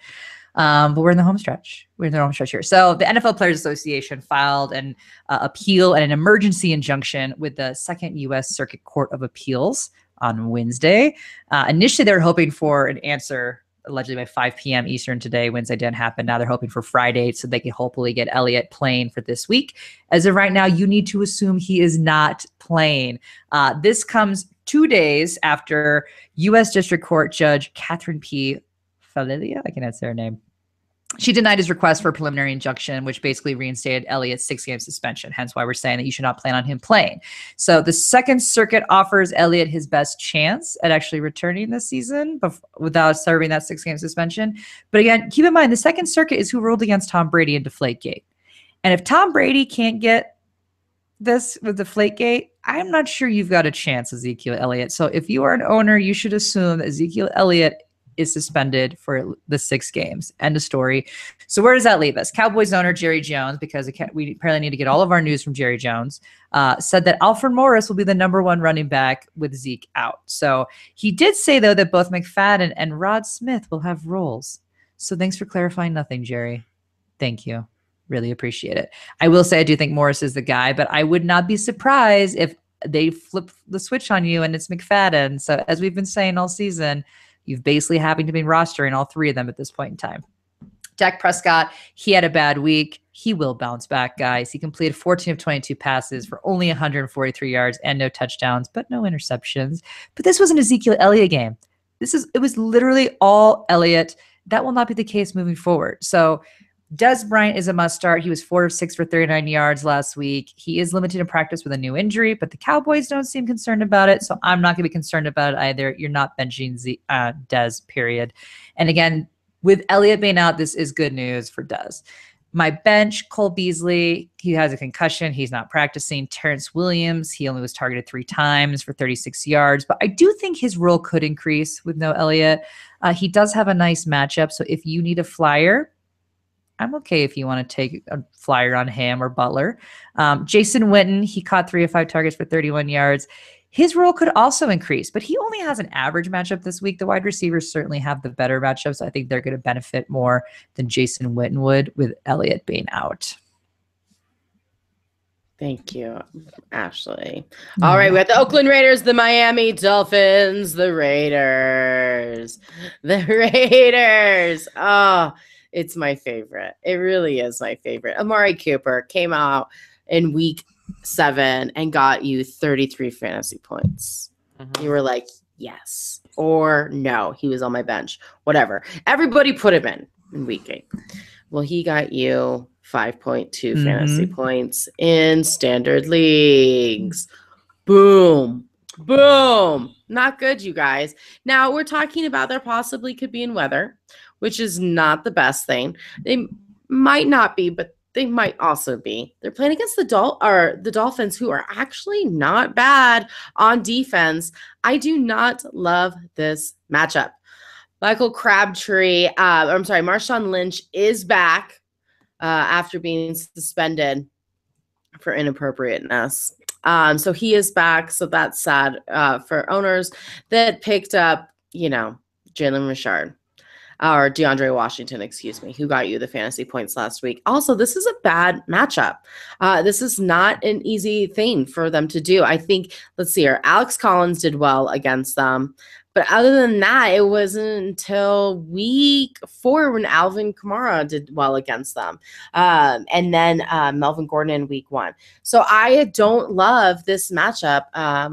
But we're in the home stretch. We're in the home stretch here. So the NFL Players Association filed an appeal and an emergency injunction with the Second U.S. Circuit Court of Appeals on Wednesday. Initially, they were hoping for an answer allegedly by 5 p.m. Eastern today. Wednesday didn't happen. Now they're hoping for Friday so they can hopefully get Elliott playing for this week. As of right now, you need to assume he is not playing. This comes 2 days after U.S. District Court Judge Catherine P. Falilia, I can say her name. She denied his request for a preliminary injunction, which basically reinstated Elliott's 6-game suspension. Hence why we're saying that you should not plan on him playing. So the Second Circuit offers Elliott his best chance at actually returning this season without serving that 6-game suspension. But again, keep in mind, the Second Circuit is who ruled against Tom Brady in Deflategate. And if Tom Brady can't get this with Deflategate, I'm not sure you've got a chance, Ezekiel Elliott. So if you are an owner, you should assume that Ezekiel Elliott is suspended for the 6 games. End of story. So where does that leave us? Cowboys owner Jerry Jones, because we apparently need to get all of our news from Jerry Jones, said that Alfred Morris will be the number 1 running back with Zeke out. So he did say, though, that both McFadden and Rod Smith will have roles. So thanks for clarifying nothing, Jerry. Thank you. Really appreciate it. I will say I do think Morris is the guy, but I would not be surprised if they flip the switch on you and it's McFadden. So as we've been saying all season, you've basically having to be rostering all 3 of them at this point in time. Dak Prescott, he had a bad week. He will bounce back, guys. He completed 14 of 22 passes for only 143 yards and no touchdowns, but no interceptions. But this was an Ezekiel Elliott game. It was literally all Elliott. That will not be the case moving forward. So Dez Bryant is a must start. He was 4 of 6 for 39 yards last week. He is limited in practice with a new injury, but the Cowboys don't seem concerned about it, so I'm not going to be concerned about it either. You're not benching Dez, period. And again, with Elliott being out, this is good news for Dez. My bench, Cole Beasley, he has a concussion. He's not practicing. Terrence Williams, he only was targeted 3 times for 36 yards, but I do think his role could increase with no Elliott. He does have a nice matchup, so if you need a flyer, I'm okay if you want to take a flyer on him or Butler. Jason Witten, he caught 3 of 5 targets for 31 yards. His role could also increase, but he only has an average matchup this week. The wide receivers certainly have the better matchups. I think they're going to benefit more than Jason Witten would with Elliott being out. Thank you, Ashley. All right, we got the Oakland Raiders, the Miami Dolphins, the Raiders. Oh, it's my favorite. It really is my favorite. Amari Cooper came out in week 7 and got you 33 fantasy points. Mm-hmm. You were like, yes or no. He was on my bench. Whatever. Everybody put him in week 8. Well, he got you 5.2 fantasy points in standard leagues. Boom. Boom. Not good, you guys. Now, we're talking about there possibly could be in weather, which is not the best thing. They might not be, but they might also be. They're playing against the Dolphins, who are actually not bad on defense. I do not love this matchup. Marshawn Lynch is back after being suspended for inappropriateness. So he is back. So that's sad for owners that picked up, Jalen Richard. Or DeAndre Washington, who got you the fantasy points last week. Also, this is a bad matchup. This is not an easy thing for them to do. I think, let's see here, Alex Collins did well against them, But other than that, it wasn't until week 4 when Alvin Kamara did well against them. And then Melvin Gordon in week 1. So I don't love this matchup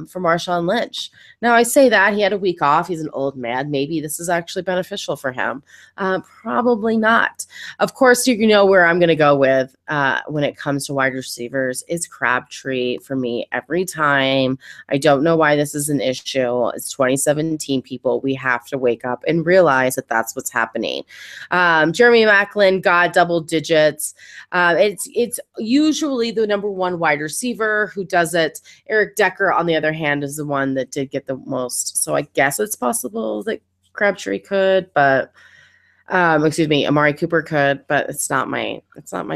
for Marshawn Lynch. Now, I say that he had a week off. He's an old man. Maybe this is actually beneficial for him. Probably not. Of course, you know where I'm going to go with when it comes to wide receivers is Crabtree for me every time. I don't know why this is an issue. It's 2017, people. We have to wake up and realize that that's what's happening. Jeremy Maclin got double digits. It's usually the number 1 wide receiver who does it. Eric Decker, on the other hand, is the one that did get the most. So I guess it's possible that Crabtree could, but Amari Cooper could, but it's not my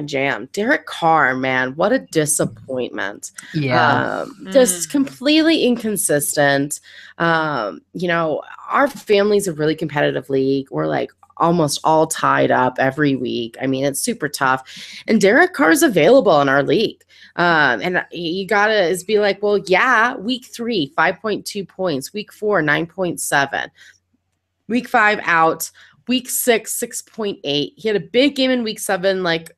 jam. Derek Carr, man, what a disappointment. Yeah. Just completely inconsistent. You know, our family's a really competitive league. We're like almost all tied up every week. I mean, it's super tough. And Derek Carr's available in our league. And you gotta be like, well, yeah, week 3, 5.2 points, week 4, 9.7, week 5 out, week 6, 6.8. He had a big game in week 7, like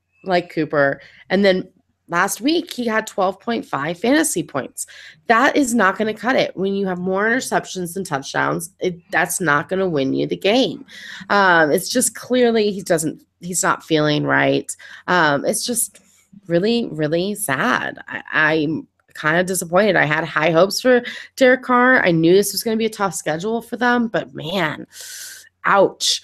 Cooper. And then last week he had 12.5 fantasy points. That is not going to cut it. When you have more interceptions than touchdowns, that's not going to win you the game. It's just clearly he's not feeling right. It's just really, really sad. I'm kind of disappointed. I had high hopes for Derek Carr. I knew this was going to be a tough schedule for them, but man, ouch.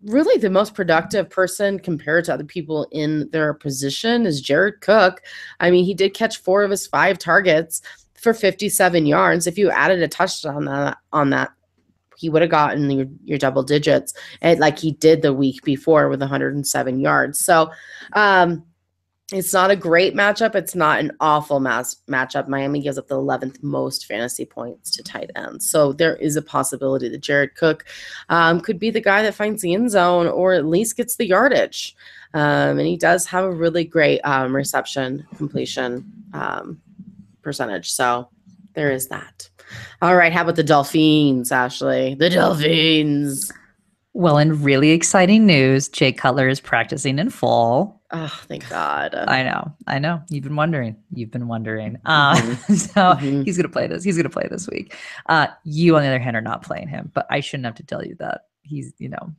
Really the most productive person compared to other people in their position is Jared Cook. I mean, he did catch 4 of his 5 targets for 57 yards. If you added a touchdown on that, he would have gotten your double digits, and like he did the week before with 107 yards. So it's not a great matchup. It's not an awful matchup. Miami gives up the 11th most fantasy points to tight ends. So there is a possibility that Jared Cook could be the guy that finds the end zone or at least gets the yardage. And he does have a really great reception completion percentage. So there is that. All right. How about the Dolphins, Ashley? The Dolphins. Well, in really exciting news, Jay Cutler is practicing in full. Oh, thank God. I know. You've been wondering. So Mm-hmm. he's going to play this. He's going to play this week. You, on the other hand, are not playing him, but I shouldn't have to tell you that.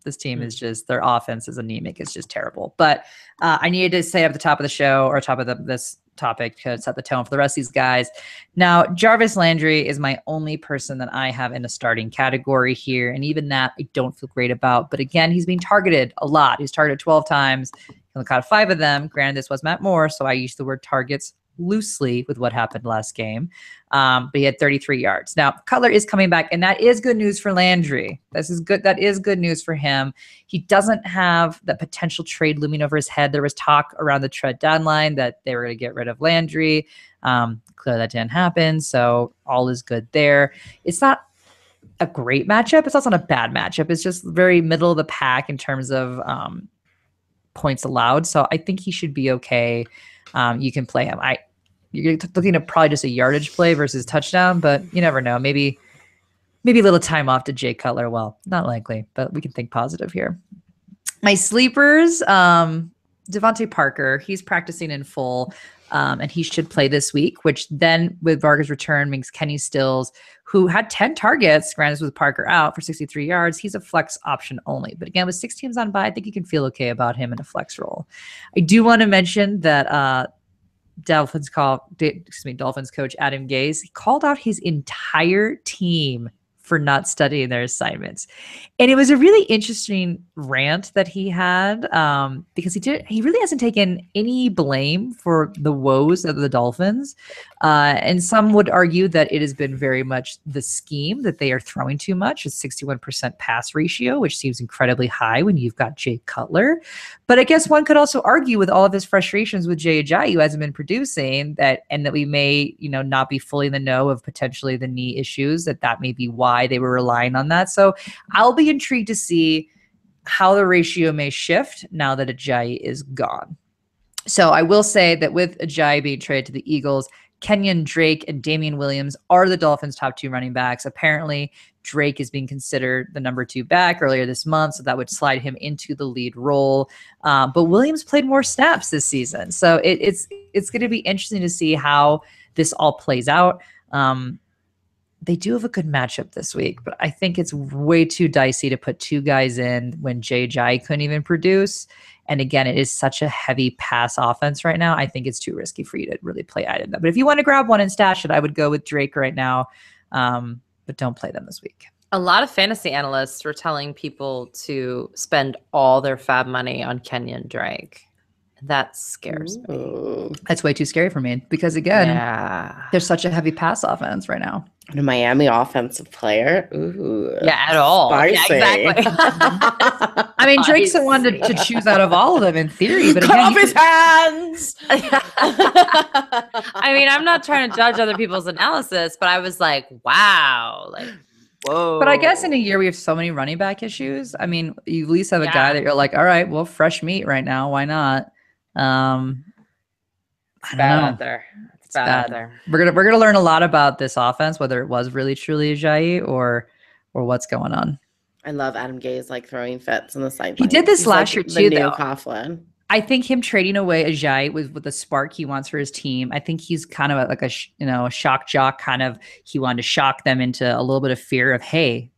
This team is just, their offense is anemic. It's just terrible. But I needed to say at the top of the show or top of this topic to set the tone for the rest of these guys. Now, Jarvis Landry is my only person that I have in a starting category here. And even that I don't feel great about. But again, he's being targeted a lot. He's targeted 12 times. He only caught 5 of them. Granted, this was Matt Moore, so I use the word targets loosely with what happened last game. But he had 33 yards. Now, Cutler is coming back, and that is good news for Landry. This is good. That is good news for him. He doesn't have that potential trade looming over his head. There was talk around the trade deadline that they were going to get rid of Landry. Clearly that didn't happen, so all is good there. It's not a great matchup. It's also not a bad matchup. It's just very middle of the pack in terms of points allowed. So I think he should be okay. You can play him. You're looking at probably just a yardage play versus touchdown, but you never know. Maybe a little time off to Jay Cutler. Well, not likely, but we can think positive here. My sleepers, Devontae Parker, he's practicing in full, and he should play this week, which then with Parker's return means Kenny Stills, who had 10 targets, granted with Parker out for 63 yards. He's a flex option only. But again, with 6 teams on bye, I think you can feel okay about him in a flex role. I do want to mention that Dolphins coach Adam Gase, he called out his entire team for not studying their assignments. And it was a really interesting rant that he had because he really hasn't taken any blame for the woes of the Dolphins. And some would argue that it has been very much the scheme that they are throwing too much, a 61% pass ratio, which seems incredibly high when you've got Jay Cutler. But I guess one could also argue with all of his frustrations with Jay Ajayi, who hasn't been producing, that we may, not be fully in the know of potentially the knee issues, that may be why they were relying on that. So I'll be intrigued to see how the ratio may shift now that Ajayi is gone. So I will say that with Ajayi being traded to the Eagles, Kenyon Drake and Damian Williams are the Dolphins' top 2 running backs. Apparently, Drake is being considered the number 2 back earlier this month, so that would slide him into the lead role. But Williams played more snaps this season, so it's going to be interesting to see how this all plays out. They do have a good matchup this week, but I think it's way too dicey to put 2 guys in when Jay couldn't even produce. And again, it is such a heavy pass offense right now. I think it's too risky for you to really play either of them. But if you want to grab one and stash it, I would go with Drake right now. But don't play them this week. A lot of fantasy analysts were telling people to spend all their fab money on Kenyon Drake. That scares me. That's way too scary for me because, again, there's such a heavy pass offense right now. And a Miami offensive player? Ooh. Yeah, at all. Spicy. Yeah, exactly. I mean, Drake's the one to choose out of all of them in theory. But cut off his hands! I mean, I'm not trying to judge other people's analysis, but I was like, wow. Like, whoa. But I guess in a year we have so many running back issues. I mean, you at least have a guy that you're like, all right, well, fresh meat right now. Why not? It's bad out there. It's bad out there. We're gonna learn a lot about this offense, whether it was really truly Ajayi or what's going on. I love Adam Gase like throwing fits on the sideline. He did this last year too, though. Coughlin. I think him trading away Ajayi with the spark he wants for his team. I think he's kind of like a shock jock kind of. He wanted to shock them into a little bit of fear of, hey,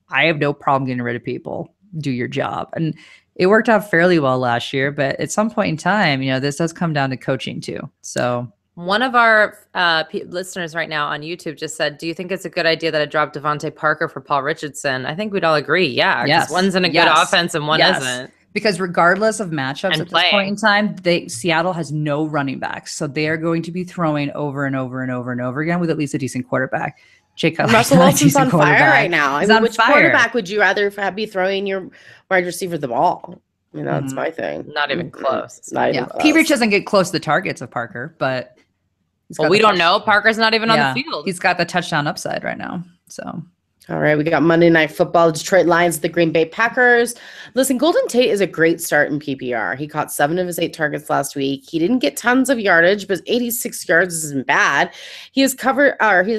I have no problem getting rid of people. Do your job. And it worked out fairly well last year, but at some point in time, this does come down to coaching too. So one of our listeners right now on YouTube just said, do you think it's a good idea that I dropped Devontae Parker for Paul Richardson? I think we'd all agree. Yeah. Because one's in a good offense and one isn't. Because regardless of matchups at this point in time, Seattle has no running backs. So they are going to be throwing over and over and over and over again with at least a decent quarterback. Russell Wilson's on fire right now. I mean, which quarterback would you rather be throwing your wide receiver the ball? That's my thing. Not even close. Not even close. P-Rich doesn't get close to the targets of Parker, but we don't know. Parker's not even on the field. He's got the touchdown upside right now. So. All right, we got Monday Night Football, Detroit Lions, the Green Bay Packers. Listen, Golden Tate is a great start in PPR. He caught 7 of his 8 targets last week. He didn't get tons of yardage, but 86 yards isn't bad. He has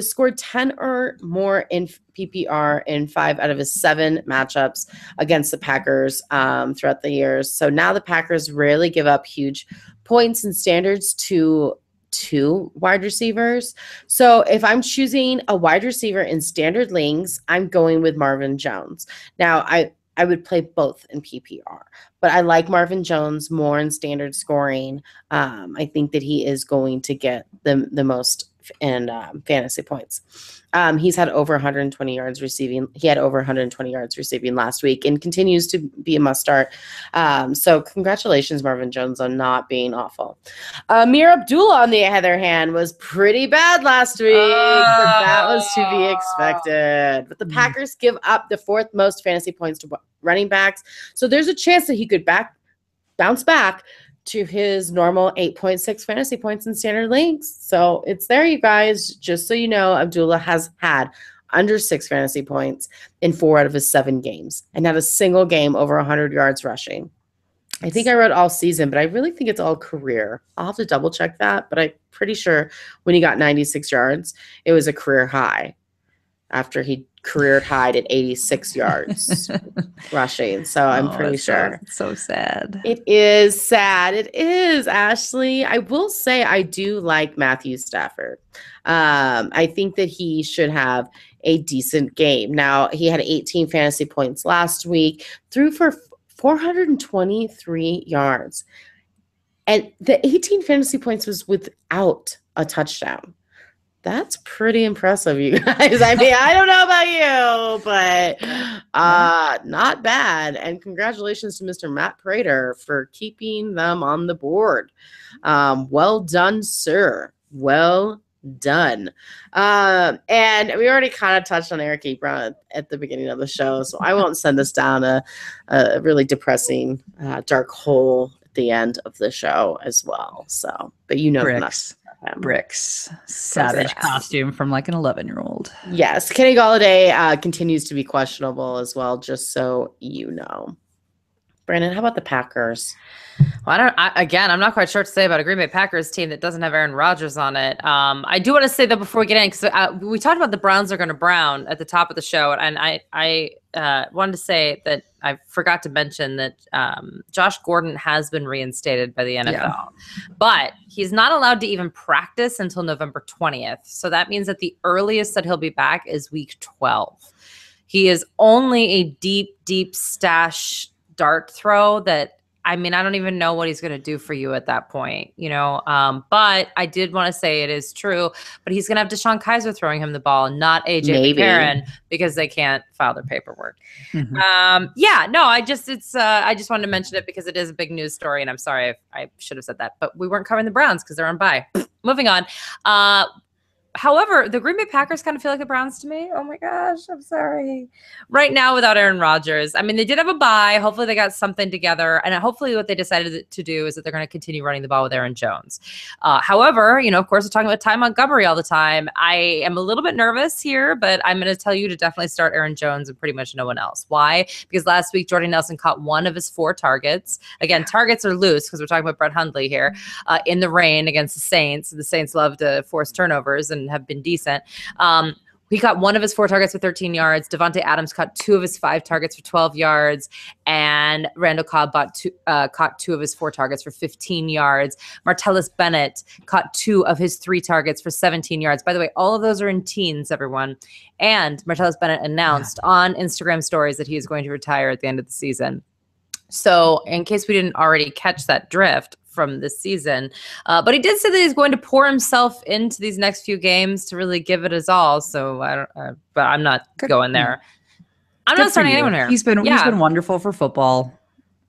scored 10 or more in PPR in 5 out of his 7 matchups against the Packers throughout the years. So now the Packers rarely give up huge points and standards to 2 wide receivers. So if I'm choosing a wide receiver in standard leagues, I'm going with Marvin Jones. Now, I would play both in PPR, but I like Marvin Jones more in standard scoring. I think that he is going to get the most in fantasy points. He's had over 120 yards receiving. He had over 120 yards receiving last week and continues to be a must start. So congratulations, Marvin Jones, on not being awful. Amir Abdullah, on the other hand, was pretty bad last week, but that was to be expected. But the Packers give up the 4th most fantasy points to running backs. So there's a chance that he could bounce back to his normal 8.6 fantasy points in standard leagues. So it's there, you guys. Just so you know, Abdullah has had under 6 fantasy points in 4 out of his 7 games and not a single game over 100 yards rushing. I think I read all season, but I really think it's all career. I'll have to double check that, but I'm pretty sure when he got 96 yards, it was a career high after he career high at 86 yards rushing. So I'm pretty sure. So sad. It is sad. It is, Ashley. I will say I do like Matthew Stafford. I think that he should have a decent game. Now, he had 18 fantasy points last week, threw for 423 yards. And the 18 fantasy points was without a touchdown. That's pretty impressive, you guys. I mean, I don't know about you, but not bad. And congratulations to Mr. Matt Prater for keeping them on the board. Well done, sir. Well done. And we already kind of touched on Tyreke Blount at the beginning of the show, so I won't send us down a really depressing dark hole at the end of the show as well. So, but Bricks. Savage costume from like an 11-year-old. Yes. Kenny Golladay continues to be questionable as well, just so you know. Brandon, how about the Packers? Well, I'm not quite sure what to say about a Green Bay Packers team that doesn't have Aaron Rodgers on it. I do want to say that before we get in, because we talked about the Browns are going to Brown at the top of the show, and I wanted to say that I forgot to mention that Josh Gordon has been reinstated by the NFL, but he's not allowed to even practice until November 20th. So that means that the earliest that he'll be back is week 12. He is only a deep stash dart throw that, I mean, I don't even know what he's going to do for you at that point, but I did want to say it is true, but he's going to have Deshaun Kaiser throwing him the ball, not AJ McCarron, because they can't file their paperwork. Mm-hmm. I just wanted to mention it because it is a big news story, and I'm sorry if I should have said that, but we weren't covering the Browns because they're on bye. Moving on. However, the Green Bay Packers kind of feel like the Browns to me. Oh my gosh, I'm sorry. Right now, without Aaron Rodgers, I mean, they did have a bye. Hopefully, they got something together. And hopefully, what they decided to do is that they're going to continue running the ball with Aaron Jones. However, of course, we're talking about Ty Montgomery all the time. I am a little bit nervous here, but I'm going to tell you to definitely start Aaron Jones and pretty much no one else. Why? Because last week, Jordy Nelson caught one of his 4 targets. Again, targets are loose because we're talking about Brett Hundley here in the rain against the Saints. The Saints love to force turnovers and have been decent. He caught one of his 4 targets for 13 yards. Devontae Adams caught 2 of his 5 targets for 12 yards. And Randall Cobb caught 2 of his 4 targets for 15 yards. Martellus Bennett caught 2 of his 3 targets for 17 yards. By the way, all of those are in teens, everyone. And Martellus Bennett announced on Instagram stories that he is going to retire at the end of the season. So in case we didn't already catch that drift from this season, but he did say that he's going to pour himself into these next few games to really give it his all. So but I'm not going there. I'm not starting anyone here. He's been wonderful for football.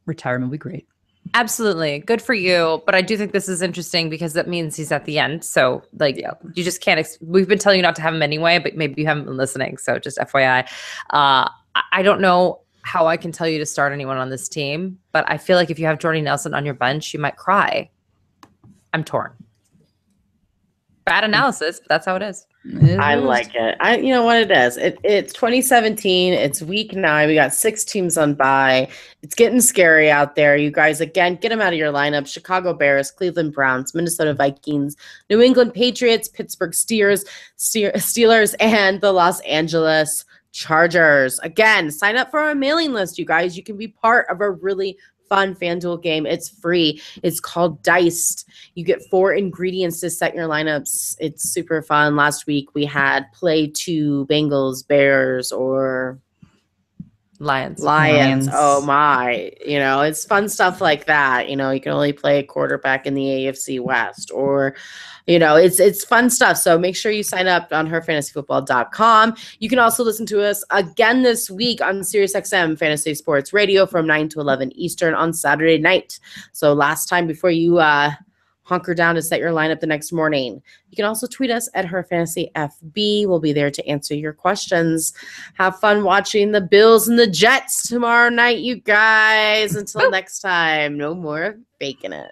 Retirement would be great. Absolutely. Good for you. But I do think this is interesting because that means he's at the end. So you just can't, we've been telling you not to have him anyway, but maybe you haven't been listening. So just FYI, I don't know how I can tell you to start anyone on this team, but I feel like if you have Jordy Nelson on your bench, you might cry. I'm torn. Bad analysis, but that's how it is. I like it. You know what it is? It's 2017. It's week 9. We got 6 teams on bye. It's getting scary out there. You guys, again, get them out of your lineup. Chicago Bears, Cleveland Browns, Minnesota Vikings, New England Patriots, Pittsburgh Steelers, and the Los Angeles Chargers. Again, sign up for our mailing list, you guys. You can be part of a really fun FanDuel game. It's free. It's called Diced. You get 4 ingredients to set your lineups. It's super fun. Last week we had play 2 Bengals, Bears, or Lions. Oh my. It's fun stuff like that. You can only play a quarterback in the AFC West, or it's fun stuff. So make sure you sign up on herfantasyfootball.com. You can also listen to us again this week on SiriusXM Fantasy Sports Radio from 9 to 11 Eastern on Saturday night. So last time before you hunker down to set your lineup the next morning. You can also tweet us at herfantasyfb. We'll be there to answer your questions. Have fun watching the Bills and the Jets tomorrow night, you guys. Until next time, no more faking it.